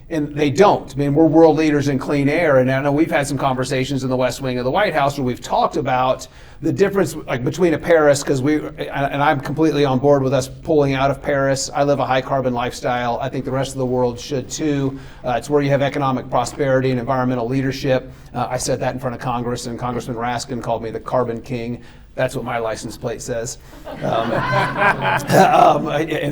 And they don't. I mean, we're world leaders in clean air, and I know we've had some conversations in the West Wing of the White House where we've talked about the difference, like between a Paris, and I'm completely on board with us pulling out of Paris. I live a high carbon lifestyle. I think the rest of the world should too. It's where you have economic prosperity and environmental leadership. I said that in front of Congress, and Congressman Raskin called me the carbon king. That's what my license plate says. And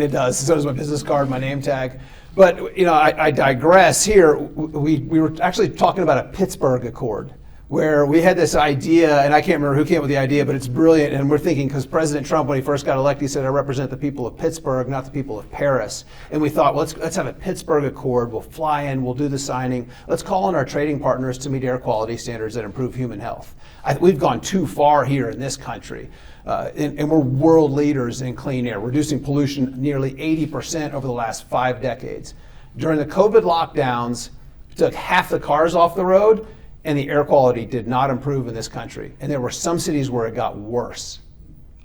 it does. So does my business card, my name tag. But I digress here. We were actually talking about a Pittsburgh Accord, where we had this idea, and I can't remember who came up with the idea, but it's brilliant. And we're thinking, because President Trump, when he first got elected, he said, I represent the people of Pittsburgh, not the people of Paris. And we thought, well, let's have a Pittsburgh Accord. We'll fly in, we'll do the signing. Let's call on our trading partners to meet air quality standards that improve human health. We've gone too far here in this country. And we're world leaders in clean air, reducing pollution nearly 80% over the last 5 decades. During the COVID lockdowns, we took half the cars off the road, and the air quality did not improve in this country. And there were some cities where it got worse.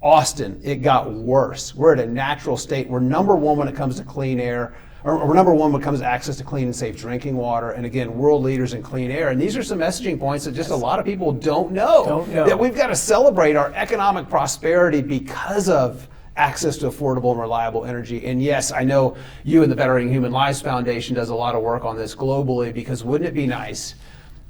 Austin, it got worse. We're at a natural state. We're number one when it comes to clean air, or we're number one when it comes to access to clean and safe drinking water. And again, world leaders in clean air. And these are some messaging points that just a lot of people don't know. That we've got to celebrate our economic prosperity because of access to affordable and reliable energy. And yes, I know you and the Bettering Human Lives Foundation does a lot of work on this globally, because wouldn't it be nice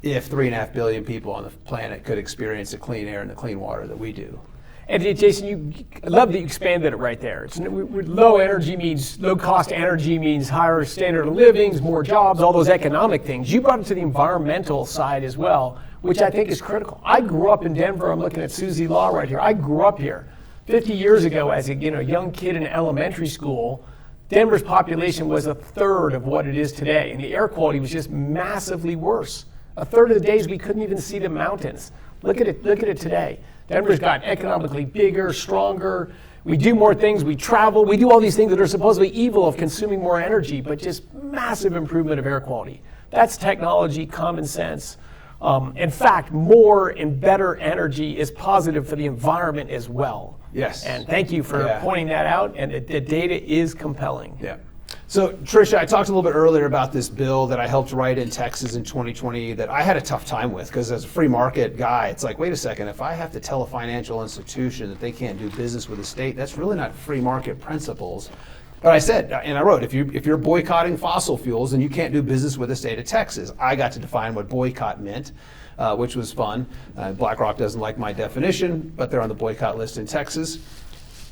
if 3.5 billion people on the planet could experience the clean air and the clean water that we do? And Jason, I love that you expanded it right there. Low energy means, low cost energy means higher standard of living, more jobs, all those economic things. You brought it to the environmental side as well, which I think is critical. I grew up in Denver. I'm looking at Susie Law right here. I grew up here 50 years ago as a young kid in elementary school. Denver's population was a third of what it is today, and the air quality was just massively worse. A third of the days we couldn't even see the mountains. Look at it today. Denver's gotten economically bigger, stronger. We do more things, we travel, we do all these things that are supposedly evil of consuming more energy, but just massive improvement of air quality. That's technology, common sense. In fact, more and better energy is positive for the environment as well. Yes. And thank you for pointing that out, and the data is compelling. Yeah. So, Trisha, I talked a little bit earlier about this bill that I helped write in Texas in 2020 that I had a tough time with, because as a free market guy, it's like, wait a second, if I have to tell a financial institution that they can't do business with the state, that's really not free market principles. But I said, and I wrote, if you're boycotting fossil fuels, then you can't do business with the state of Texas. I got to define what boycott meant, which was fun. BlackRock doesn't like my definition, but they're on the boycott list in Texas.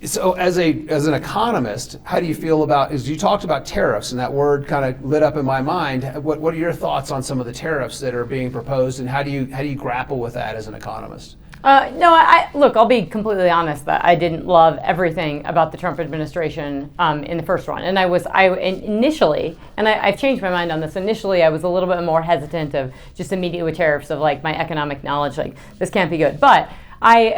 So as an economist, how do you feel about, as you talked about tariffs, and that word kind of lit up in my mind, what are your thoughts on some of the tariffs that are being proposed, and how do you grapple with that as an economist? Look, I'll be completely honest that I didn't love everything about the Trump administration in the first one. And initially, and I've changed my mind on this, initially I was a little bit more hesitant of just immediately with tariffs of like my economic knowledge, like this can't be good. But I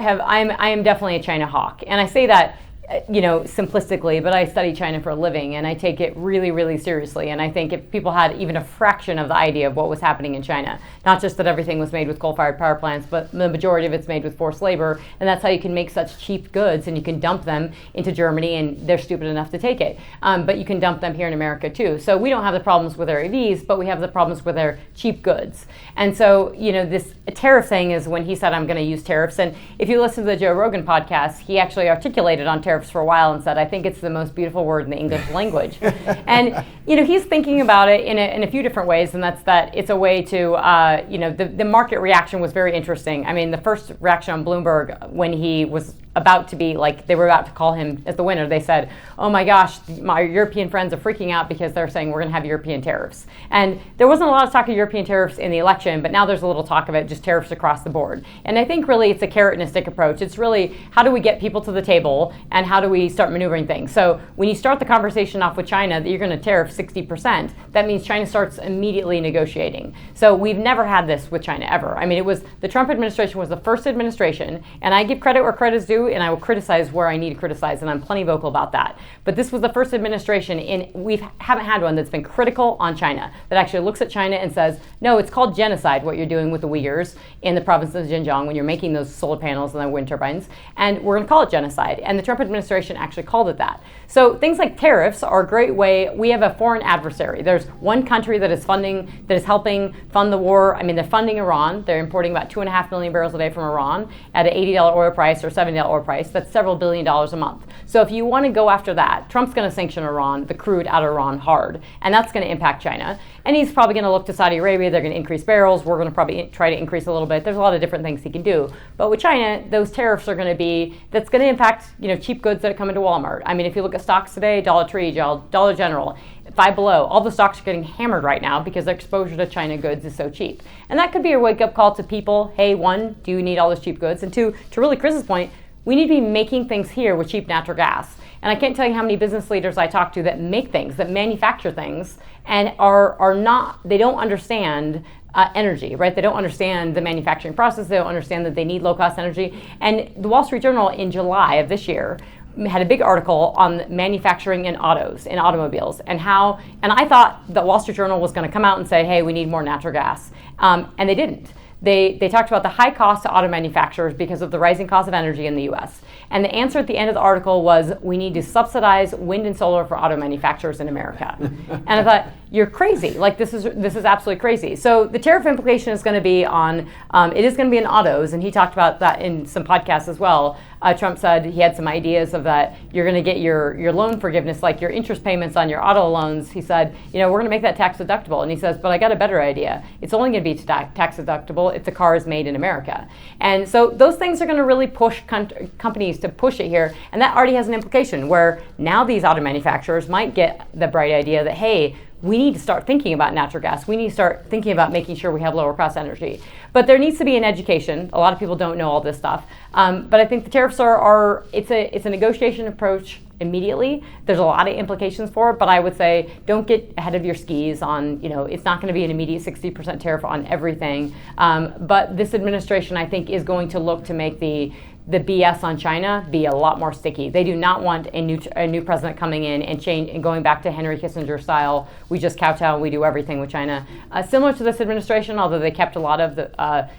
am definitely a China hawk. And I say that simplistically, but I study China for a living, and I take it really, really seriously. And I think if people had even a fraction of the idea of what was happening in China, not just that everything was made with coal-fired power plants, but the majority of it's made with forced labor, and that's how you can make such cheap goods, and you can dump them into Germany, and they're stupid enough to take it. But you can dump them here in America too. So we don't have the problems with our EVs, but we have the problems with our cheap goods. And so, this tariff thing is when he said, I'm going to use tariffs. And if you listen to the Joe Rogan podcast, he actually articulated on tariffs for a while and said, I think it's the most beautiful word in the English language. And he's thinking about it in a few different ways, and that's that it's a way to the market reaction was very interesting. I mean, the first reaction on Bloomberg when he was about to be they were about to call him as the winner, they said, oh my gosh, my European friends are freaking out because they're saying we're going to have European tariffs. And there wasn't a lot of talk of European tariffs in the election, but now there's a little talk of it, just tariffs across the board. And I think really it's a carrot and a stick approach. It's really how do we get people to the table and how do we start maneuvering things. So when you start the conversation off with China that you're going to tariff 60%, that means China starts immediately negotiating. So we've never had this with China ever. I mean, the Trump administration was the first administration, and I give credit where credit is due, and I will criticize where I need to criticize, and I'm plenty vocal about that. But this was the first administration, and we haven't had one that's been critical on China, that actually looks at China and says, no, it's called genocide, what you're doing with the Uyghurs in the province of Xinjiang when you're making those solar panels and the wind turbines, and we're going to call it genocide. And the Trump administration actually called it that. So things like tariffs are a great way. We have a foreign adversary. There's one country that is helping fund the war. I mean, they're funding Iran. They're importing about 2.5 million barrels a day from Iran at an $80 oil price or $70 oil price. That's several $1 billion a month. So if you want to go after that, Trump's going to sanction Iran, the crude out of Iran hard, and that's going to impact China. And he's probably going to look to Saudi Arabia. They're going to increase barrels. We're going to probably try to increase a little bit. There's a lot of different things he can do. But with China, those tariffs are going to be, that's going to impact, cheap goods that come into Walmart. I mean, if you look at stocks today, Dollar Tree, Dollar General, Five Below, all the stocks are getting hammered right now because their exposure to China goods is so cheap. And that could be a wake-up call to people. Hey, one, do you need all those cheap goods? And two, to really Chris's point, we need to be making things here with cheap natural gas. And I can't tell you how many business leaders I talk to that make things, that manufacture things, and are not, they don't understand energy, right? They don't understand the manufacturing process. They don't understand that they need low-cost energy. And the Wall Street Journal in July of this year had a big article on manufacturing in automobiles, and I thought the Wall Street Journal was going to come out and say, hey, we need more natural gas. And they didn't. They talked about the high cost to auto manufacturers because of the rising cost of energy in the US. And the answer at the end of the article was, we need to subsidize wind and solar for auto manufacturers in America. And I thought, you're crazy. Like, this is absolutely crazy. So the tariff implication is going to be on, it is going to be in autos, and he talked about that in some podcasts as well. Trump said he had some ideas of that. You're going to get your loan forgiveness, like your interest payments on your auto loans. He said, we're going to make that tax deductible. And he says, but I got a better idea. It's only going to be tax deductible if the car is made in America. And so those things are going to really push companies to push it here. And that already has an implication where now these auto manufacturers might get the bright idea that, hey, we need to start thinking about natural gas. We need to start thinking about making sure we have lower cost energy. But there needs to be an education. A lot of people don't know all this stuff. But I think the tariffs it's a negotiation approach immediately. There's a lot of implications for it, but I would say don't get ahead of your skis on, it's not going to be an immediate 60% tariff on everything. But this administration, I think, is going to look to make the BS on China be a lot more sticky. They do not want a new president coming in and change and going back to Henry Kissinger style. We just kowtow and we do everything with China. Similar to this administration, although they kept a lot of the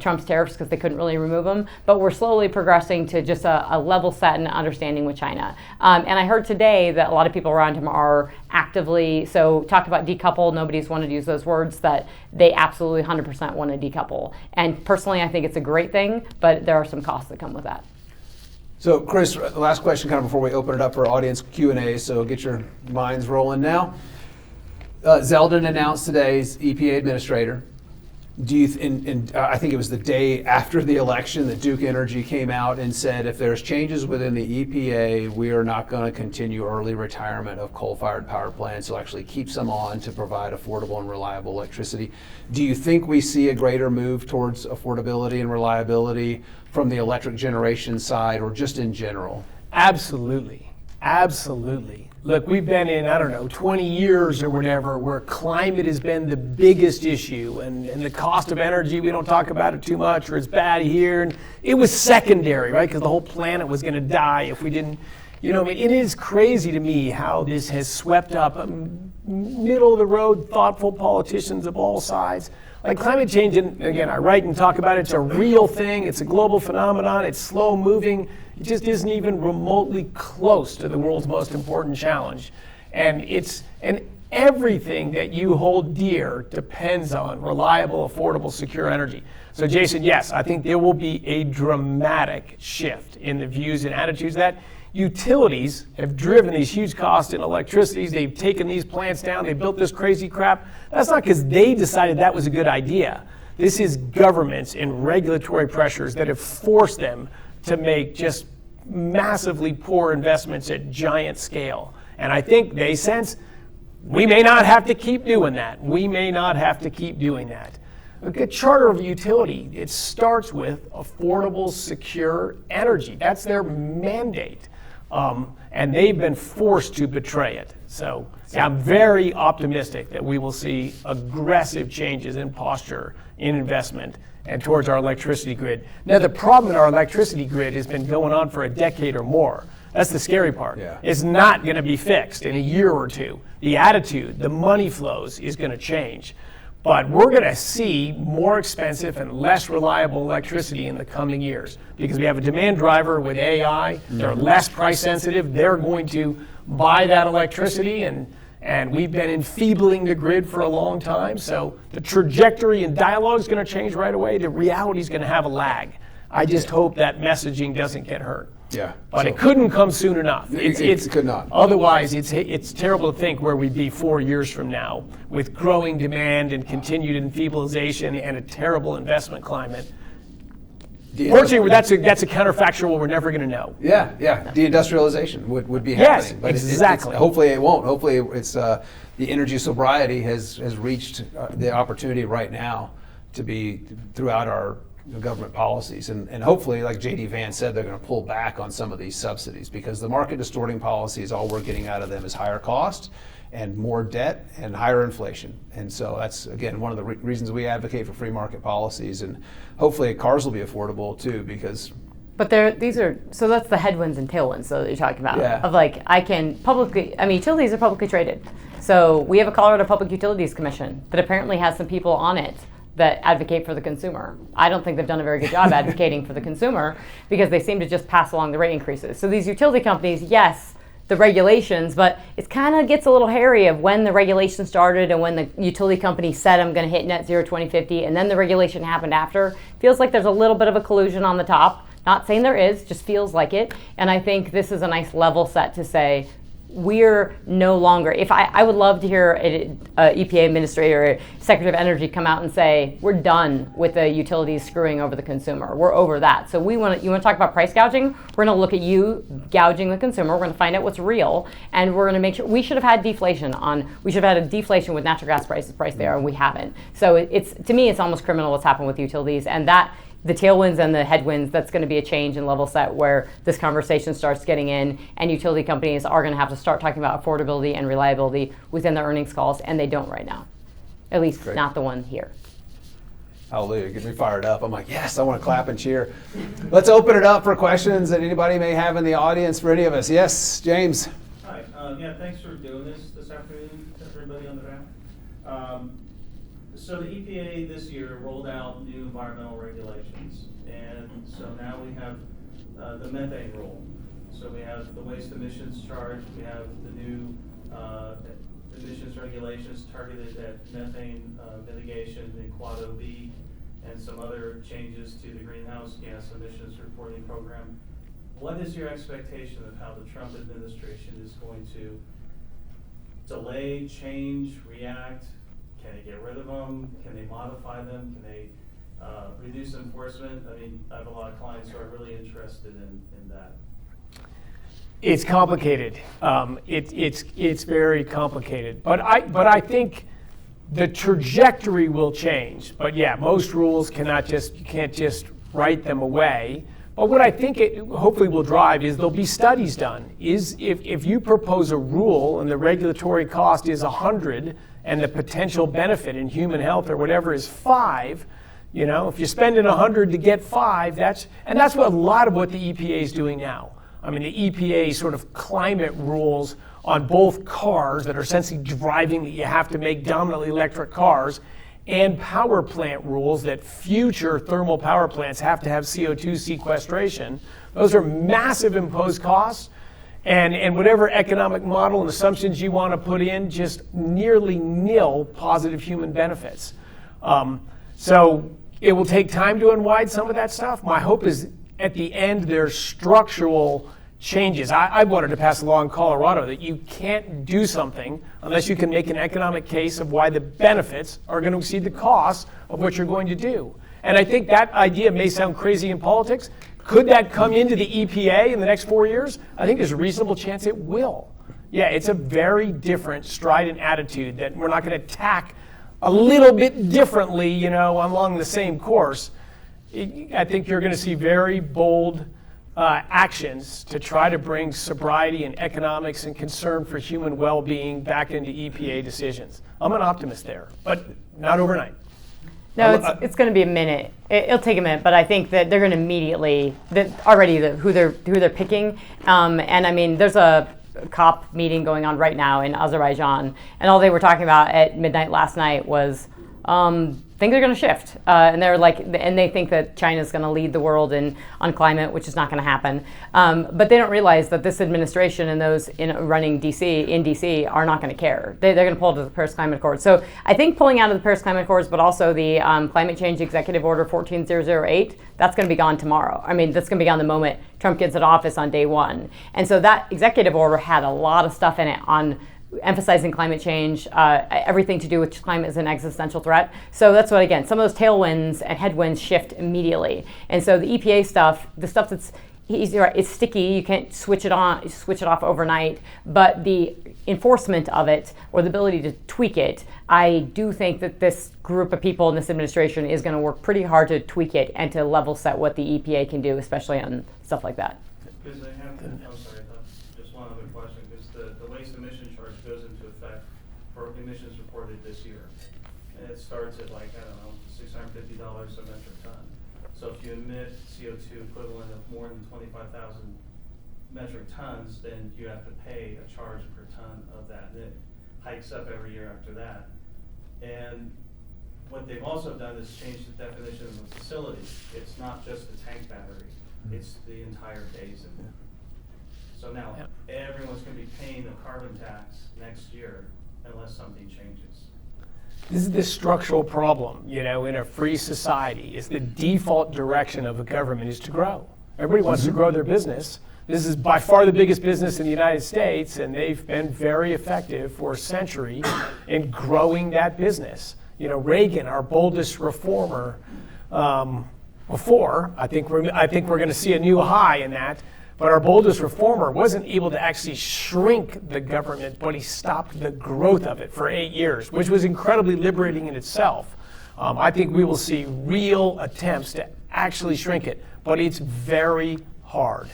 Trump's tariffs because they couldn't really remove them. But we're slowly progressing to just a level set and understanding with China. And I heard today that a lot of people around him are actively, so talk about decouple, nobody's wanted to use those words, that they absolutely 100% want to decouple. And personally, I think it's a great thing, but there are some costs that come with that. So Chris, last question kind of before we open it up for audience Q&A, so get your minds rolling now. Zeldin announced today's EPA administrator. I think it was the day after the election that Duke Energy came out and said, if there's changes within the EPA, we are not going to continue early retirement of coal-fired power plants. So actually keeps them on to provide affordable and reliable electricity. Do you think we see a greater move towards affordability and reliability from the electric generation side, or just in general? Absolutely. Absolutely. Look, we've been in, 20 years or whatever, where climate has been the biggest issue, and the cost of energy, we don't talk about it too much, or it's bad here. And it was secondary, right? Because the whole planet was going to die if we didn't, it is crazy to me how this has swept up middle of the road, thoughtful politicians of all sides. Like climate change, and again, I write and talk about it, it's a real thing, it's a global phenomenon, it's slow moving, it just isn't even remotely close to the world's most important challenge. And everything that you hold dear depends on reliable, affordable, secure energy. So Jason, yes, I think there will be a dramatic shift in the views and attitudes that utilities have driven these huge costs in electricity. They've taken these plants down. They built this crazy crap. That's not because they decided that was a good idea. This is governments and regulatory pressures that have forced them to make just massively poor investments at giant scale. And I think they sense we may not have to keep doing that. We may not have to keep doing that. A charter of utility, it starts with affordable, secure energy. That's their mandate. And they've been forced to betray it. So yeah, I'm very optimistic that we will see aggressive changes in posture, in investment, and towards our electricity grid. Now, the problem in our electricity grid has been going on for a decade or more. That's the scary part. Yeah. It's not going to be fixed in a year or two. The attitude, the money flows is going to change. But we're going to see more expensive and less reliable electricity in the coming years because we have a demand driver with AI. They're less price sensitive. They're going to buy that electricity, and we've been enfeebling the grid for a long time. So the trajectory and dialogue is going to change right away. The reality is going to have a lag. I just hope that messaging doesn't get hurt. Yeah. But it couldn't come soon enough. It could not. Otherwise, it's terrible to think where we'd be 4 years from now with growing demand and continued enfeeblization and a terrible investment climate. Fortunately, that's a counterfactual we're never going to know. Yeah. Deindustrialization would be happening. Yes, but exactly. Hopefully it won't. Hopefully it's the energy sobriety has reached the opportunity right now to be throughout our government policies. And hopefully, like J.D. Vance said, they're going to pull back on some of these subsidies because the market distorting policies, all we're getting out of them is higher cost and more debt and higher inflation. And so that's, again, one of the reasons we advocate for free market policies. And hopefully cars will be affordable too, because... But so that's the headwinds and tailwinds that you're talking about. Yeah. Of like, utilities are publicly traded. So we have a Colorado Public Utilities Commission that apparently has some people on it that advocate for the consumer. I don't think they've done a very good job advocating for the consumer because they seem to just pass along the rate increases. So these utility companies, yes, the regulations, but it kind of gets a little hairy of when the regulation started and when the utility company said I'm going to hit net zero 2050 and then the regulation happened after. Feels like there's a little bit of a collusion on the top. Not saying there is, just feels like it. And I think this is a nice level set to say, we're no longer, if I would love to hear an EPA administrator or Secretary of Energy come out and say, we're done with the utilities screwing over the consumer. We're over that. So you want to talk about price gouging? We're going to look at you gouging the consumer. We're going to find out what's real. And we're going to make sure, we should have had deflation a deflation with natural gas prices priced there, and we haven't. So to me, it's almost criminal what's happened with utilities. And that, the tailwinds and the headwinds, that's going to be a change in level set where this conversation starts getting in, and utility companies are going to have to start talking about affordability and reliability within their earnings calls, and they don't right now. At least not the one here. Hallelujah, get me fired up. I'm like, yes, I want to clap and cheer. Let's open it up for questions that anybody may have in the audience for any of us. Yes, James. Hi, thanks for doing this afternoon, everybody on the back. So the EPA this year rolled out new environmental regulations, and so now we have the methane rule. So we have the waste emissions charge, we have the new emissions regulations targeted at methane mitigation in Quad OB, and some other changes to the greenhouse gas emissions reporting program. What is your expectation of how the Trump administration is going to delay, change, react? Can they get rid of them? Can they modify them? Can they reduce enforcement? I mean, I have a lot of clients who are really interested in that. It's complicated. It's very complicated. But I think the trajectory will change. But yeah, most rules you can't just write them away. But what I think it hopefully will drive is there'll be studies done. If you propose a rule and the regulatory cost is 100 and the potential benefit in human health or whatever is 5, if you're spending 100 to get 5, that's what a lot of what the EPA is doing now. I mean, the EPA sort of climate rules on both cars that are essentially driving that you have to make dominantly electric cars, and power plant rules that future thermal power plants have to have CO2 sequestration. Those are massive imposed costs, and whatever economic model and assumptions you want to put in, just nearly nil positive human benefits. So it will take time to unwind some of that stuff. My hope is at the end there's structural changes. I wanted to pass a law in Colorado that you can't do something unless you can make an economic case of why the benefits are going to exceed the costs of what you're going to do. And I think that idea may sound crazy in politics. Could that come into the EPA in the next 4 years? I think there's a reasonable chance it will. Yeah, it's a very different strident attitude that we're not going to tack a little bit differently, along the same course. I think you're going to see very bold actions to try to bring sobriety and economics and concern for human well-being back into EPA decisions. I'm an optimist there, but not overnight. No, it's going to be a minute. It'll take a minute, but I think that they're going to immediately, who they're picking. And I mean, there's a COP meeting going on right now in Azerbaijan, and all they were talking about at midnight last night was things are going to shift, and they think that China's going to lead the world on climate, which is not going to happen. But they don't realize that this administration and those running DC are not going to care. They're going to pull out of the Paris Climate Accord. So I think pulling out of the Paris Climate Accords, but also the Climate Change Executive Order 14008, that's going to be gone tomorrow. I mean, that's going to be gone the moment Trump gets in office on day one. And so that executive order had a lot of stuff in it on emphasizing climate change, everything to do with climate as an existential threat. So that's what, again, some of those tailwinds and headwinds shift immediately. And so the EPA stuff, the stuff that's easier, it's sticky, you can't switch it off overnight, but the enforcement of it or the ability to tweak it, I do think that this group of people in this administration is going to work pretty hard to tweak it and to level set what the EPA can do, especially on stuff like that. Because they have, just one other question, because the waste emission charge goes into effect for emissions reported this year. And it starts at $650 a metric ton. So if you emit CO2 equivalent of more than 25,000 metric tons, then you have to pay a charge per ton of that. And it hikes up every year after that. And what they've also done is change the definition of a facility. It's not just the tank battery, it's the entire basin. So now everyone's going to be paying a carbon tax next year unless something changes. This is the structural problem, in a free society. Is the default direction of a government is to grow. Everybody wants to grow their business. This is by far the biggest business in the United States, and they've been very effective for a century in growing that business. Reagan, our boldest reformer before, I think we're going to see a new high in that. But our boldest reformer wasn't able to actually shrink the government, but he stopped the growth of it for 8 years, which was incredibly liberating in itself. I think we will see real attempts to actually shrink it, but it's very hard.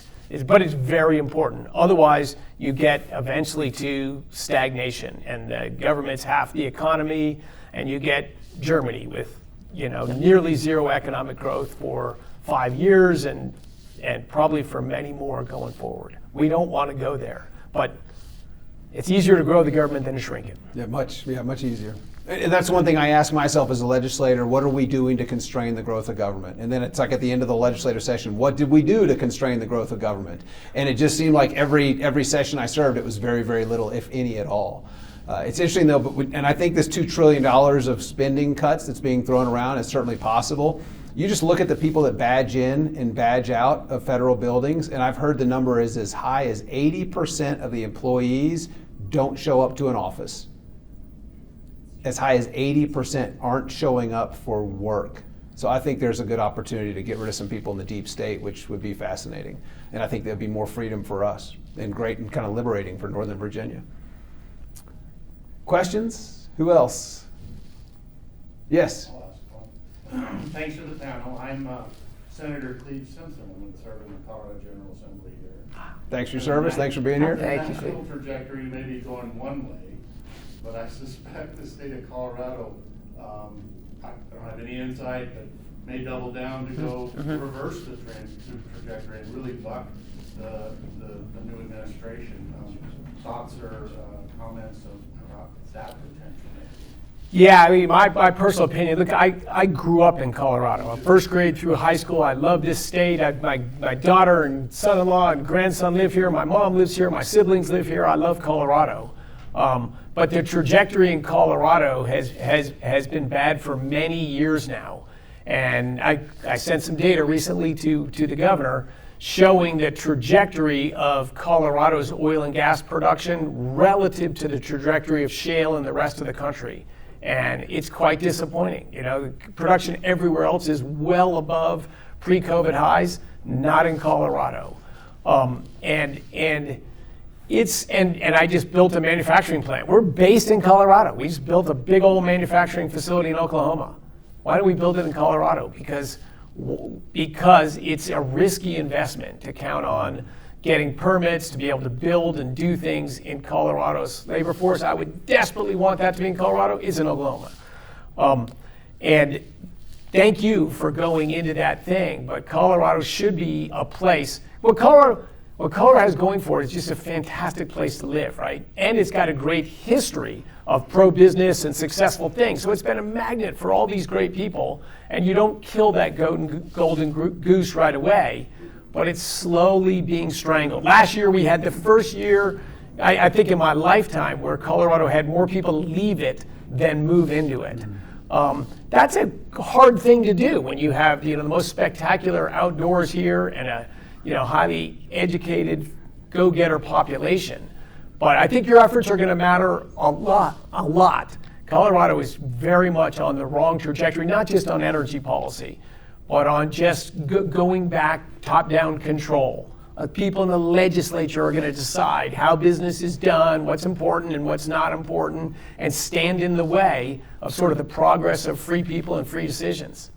But it's very important. Otherwise, you get eventually to stagnation, and the government's half the economy, and you get Germany with nearly zero economic growth for 5 years, and probably for many more going forward. We don't want to go there, but it's easier to grow the government than to shrink it. Yeah, much easier. And that's one thing I ask myself as a legislator, what are we doing to constrain the growth of government? And then it's like at the end of the legislative session, what did we do to constrain the growth of government? And it just seemed like every session I served, it was very, very little, if any at all. It's interesting though, and I think this $2 trillion of spending cuts that's being thrown around is certainly possible. You just look at the people that badge in and badge out of federal buildings, and I've heard the number is as high as 80% of the employees don't show up to an office. As high as 80% aren't showing up for work. So I think there's a good opportunity to get rid of some people in the deep state, which would be fascinating. And I think there'd be more freedom for us and great and kind of liberating for Northern Virginia. Questions? Who else? Yes. Thanks for the panel. I'm Senator Cleve Simpson. I'm serving the Colorado General Assembly here. Thanks for your service. Thanks for being here. Thank you. The national trajectory may be going one way, but I suspect the state of Colorado, I don't have any insight, but may double down to go reverse the trajectory and really buck the new administration. Thoughts or comments about that potential? Yeah, I mean, my personal opinion, look, I grew up in Colorado. First grade through high school, I love this state. My daughter and son-in-law and grandson live here. My mom lives here. My siblings live here. I love Colorado. But the trajectory in Colorado has been bad for many years now. And I sent some data recently to the governor showing the trajectory of Colorado's oil and gas production relative to the trajectory of shale in the rest of the country. And it's quite disappointing. Production everywhere else is well above pre-COVID highs, not in Colorado. And I just built a manufacturing plant. We're based in Colorado. We just built a big old manufacturing facility in Oklahoma. Why do we build it in Colorado? Because it's a risky investment to count on getting permits to be able to build and do things in Colorado's labor force. I would desperately want that to be in Colorado. It's in Oklahoma. And thank you for going into that thing, but Colorado should be a place. Well, What Colorado's going for is just a fantastic place to live, right? And it's got a great history of pro-business and successful things. So it's been a magnet for all these great people. And you don't kill that golden goose right away, but it's slowly being strangled. Last year we had the first year, I think in my lifetime, where Colorado had more people leave it than move into it. That's a hard thing to do when you have the most spectacular outdoors here and a highly educated, go-getter population. But I think your efforts are going to matter a lot. Colorado is very much on the wrong trajectory, not just on energy policy, but on just going back top-down control. People in the legislature are going to decide how business is done, what's important and what's not important, and stand in the way of sort of the progress of free people and free decisions.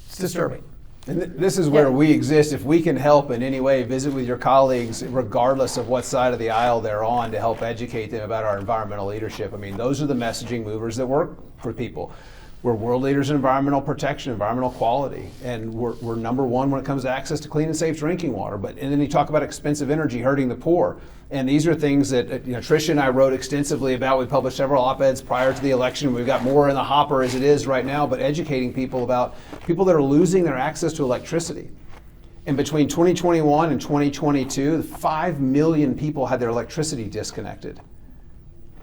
It's disturbing. And this is where we exist. If we can help in any way, visit with your colleagues, regardless of what side of the aisle they're on, to help educate them about our environmental leadership. I mean, those are the messaging movers that work for people. We're world leaders in environmental protection, environmental quality, and we're number one when it comes to access to clean and safe drinking water. And then you talk about expensive energy hurting the poor. And these are things that Trisha and I wrote extensively about. We published several op-eds prior to the election. We've got more in the hopper as it is right now, but educating people about people that are losing their access to electricity. And between 2021 and 2022, 5 million people had their electricity disconnected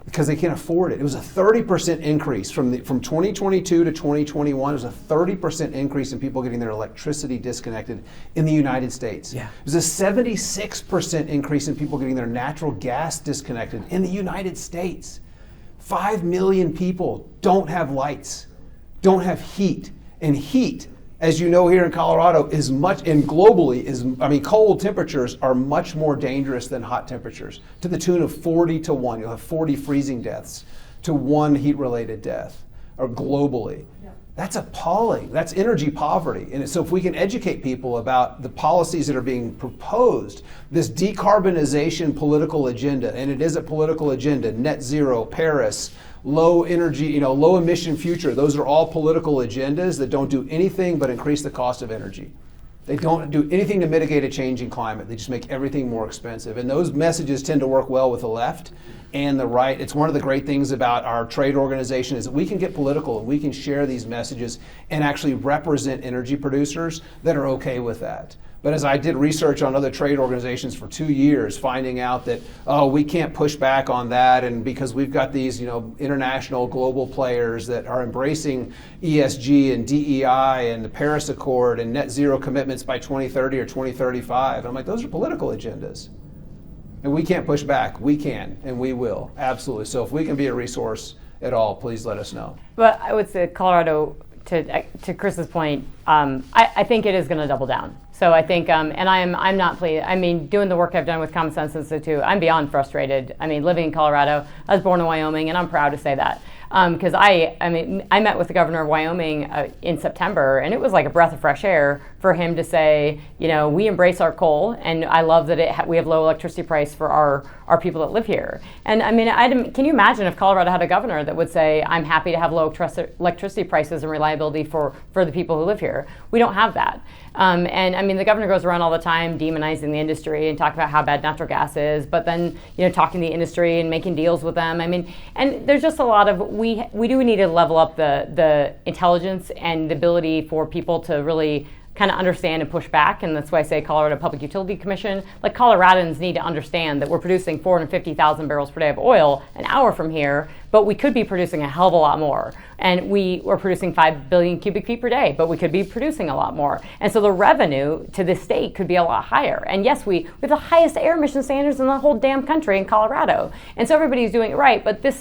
because they can't afford it. It was a 30% increase from 2022 to 2021. It was a 30% increase in people getting their electricity disconnected in the United States. Yeah. It was a 76% increase in people getting their natural gas disconnected in the United States. 5 million people don't have lights, don't have heat. And heat, as you know, here in Colorado is much, and globally cold temperatures are much more dangerous than hot temperatures, to the tune of 40 to 1. You'll have 40 freezing deaths to 1 heat-related death, or globally. Yeah. That's appalling. That's energy poverty. And so if we can educate people about the policies that are being proposed, this decarbonization political agenda, and it is a political agenda, net zero, Paris, low energy, low emission future, those are all political agendas that don't do anything but increase the cost of energy. They don't do anything to mitigate a changing climate. They just make everything more expensive. And those messages tend to work well with the left and the right. It's one of the great things about our trade organization is that we can get political and we can share these messages and actually represent energy producers that are okay with that. But as I did research on other trade organizations for 2 years, finding out that, we can't push back on that, and because we've got these, international global players that are embracing ESG and DEI and the Paris Accord and net zero commitments by 2030 or 2035. And I'm like, those are political agendas. And we can't push back. We can, and we will, absolutely. So if we can be a resource at all, please let us know. But I would say Colorado, to Chris's point, I think it is going to double down. So I think, and I'm not pleased. I mean, doing the work I've done with Common Sense Institute, I'm beyond frustrated. I mean, living in Colorado, I was born in Wyoming, and I'm proud to say that. Because I met with the governor of Wyoming in September, and it was like a breath of fresh air for him to say, we embrace our coal, and I love that we have low electricity price for our people that live here. And I mean, can you imagine if Colorado had a governor that would say, I'm happy to have low electricity prices and reliability for the people who live here? We don't have that. And I mean, the governor goes around all the time demonizing the industry and talking about how bad natural gas is, but then, talking to the industry and making deals with them. I mean, and there's just a lot of, we do need to level up the intelligence and the ability for people to really kind of understand and push back, and that's why I say Colorado Public Utility Commission. Like, Coloradans need to understand that we're producing 450,000 barrels per day of oil an hour from here, but we could be producing a hell of a lot more. And we're producing 5 billion cubic feet per day, but we could be producing a lot more. And so the revenue to this state could be a lot higher. And yes, we have the highest air emission standards in the whole damn country in Colorado. And so everybody's doing it right, but the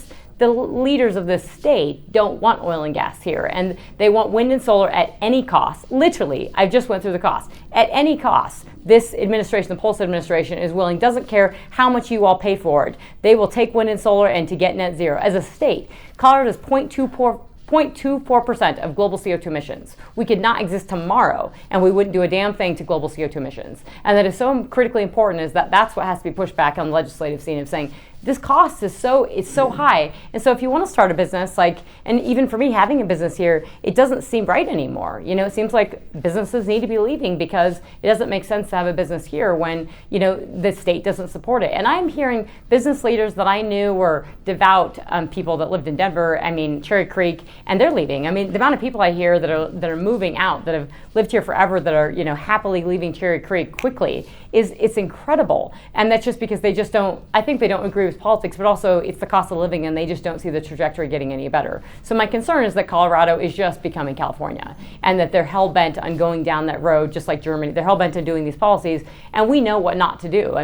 leaders of this state don't want oil and gas here, and they want wind and solar at any cost. Literally, I just went through the cost. At any cost, this administration, the Pulse administration, is willing, doesn't care how much you all pay for it. They will take wind and solar and to get net zero. As a state, Colorado is 0.24% of global CO2 emissions. We could not exist tomorrow, and we wouldn't do a damn thing to global CO2 emissions. And that is so critically important, is that that's what has to be pushed back on the legislative scene of saying, this cost is so high. And so if you want to start a business, and even for me having a business here, it doesn't seem right anymore. It seems like businesses need to be leaving because it doesn't make sense to have a business here when, the state doesn't support it. And I'm hearing business leaders that I knew were devout people that lived in Denver, Cherry Creek, and they're leaving. The amount of people I hear that are moving out, that have lived here forever, that are, happily leaving Cherry Creek quickly, it's incredible. And that's just because they just don't, I think they don't agree with politics, but also it's the cost of living and they just don't see the trajectory getting any better. So my concern is that Colorado is just becoming California and that they're hell-bent on going down that road, just like Germany. They're hell-bent on doing these policies, and we know what not to do.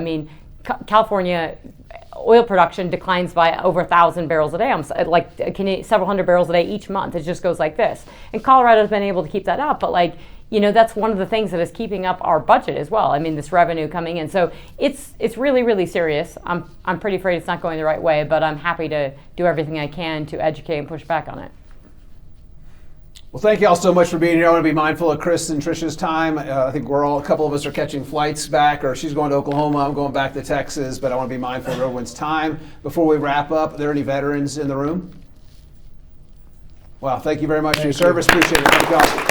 California oil production declines by over 1,000 barrels a day, several hundred barrels a day each month. It just goes like this. And Colorado's been able to keep that up, but that's one of the things that is keeping up our budget as well. This revenue coming in. So it's really, really serious. I'm pretty afraid it's not going the right way, but I'm happy to do everything I can to educate and push back on it. Well, thank you all so much for being here. I want to be mindful of Chris and Trisha's time. I think a couple of us are catching flights back, or she's going to Oklahoma, I'm going back to Texas, but I want to be mindful of everyone's time. Before we wrap up, are there any veterans in the room? Wow, thank you very much for your service. Appreciate it. Thank you all.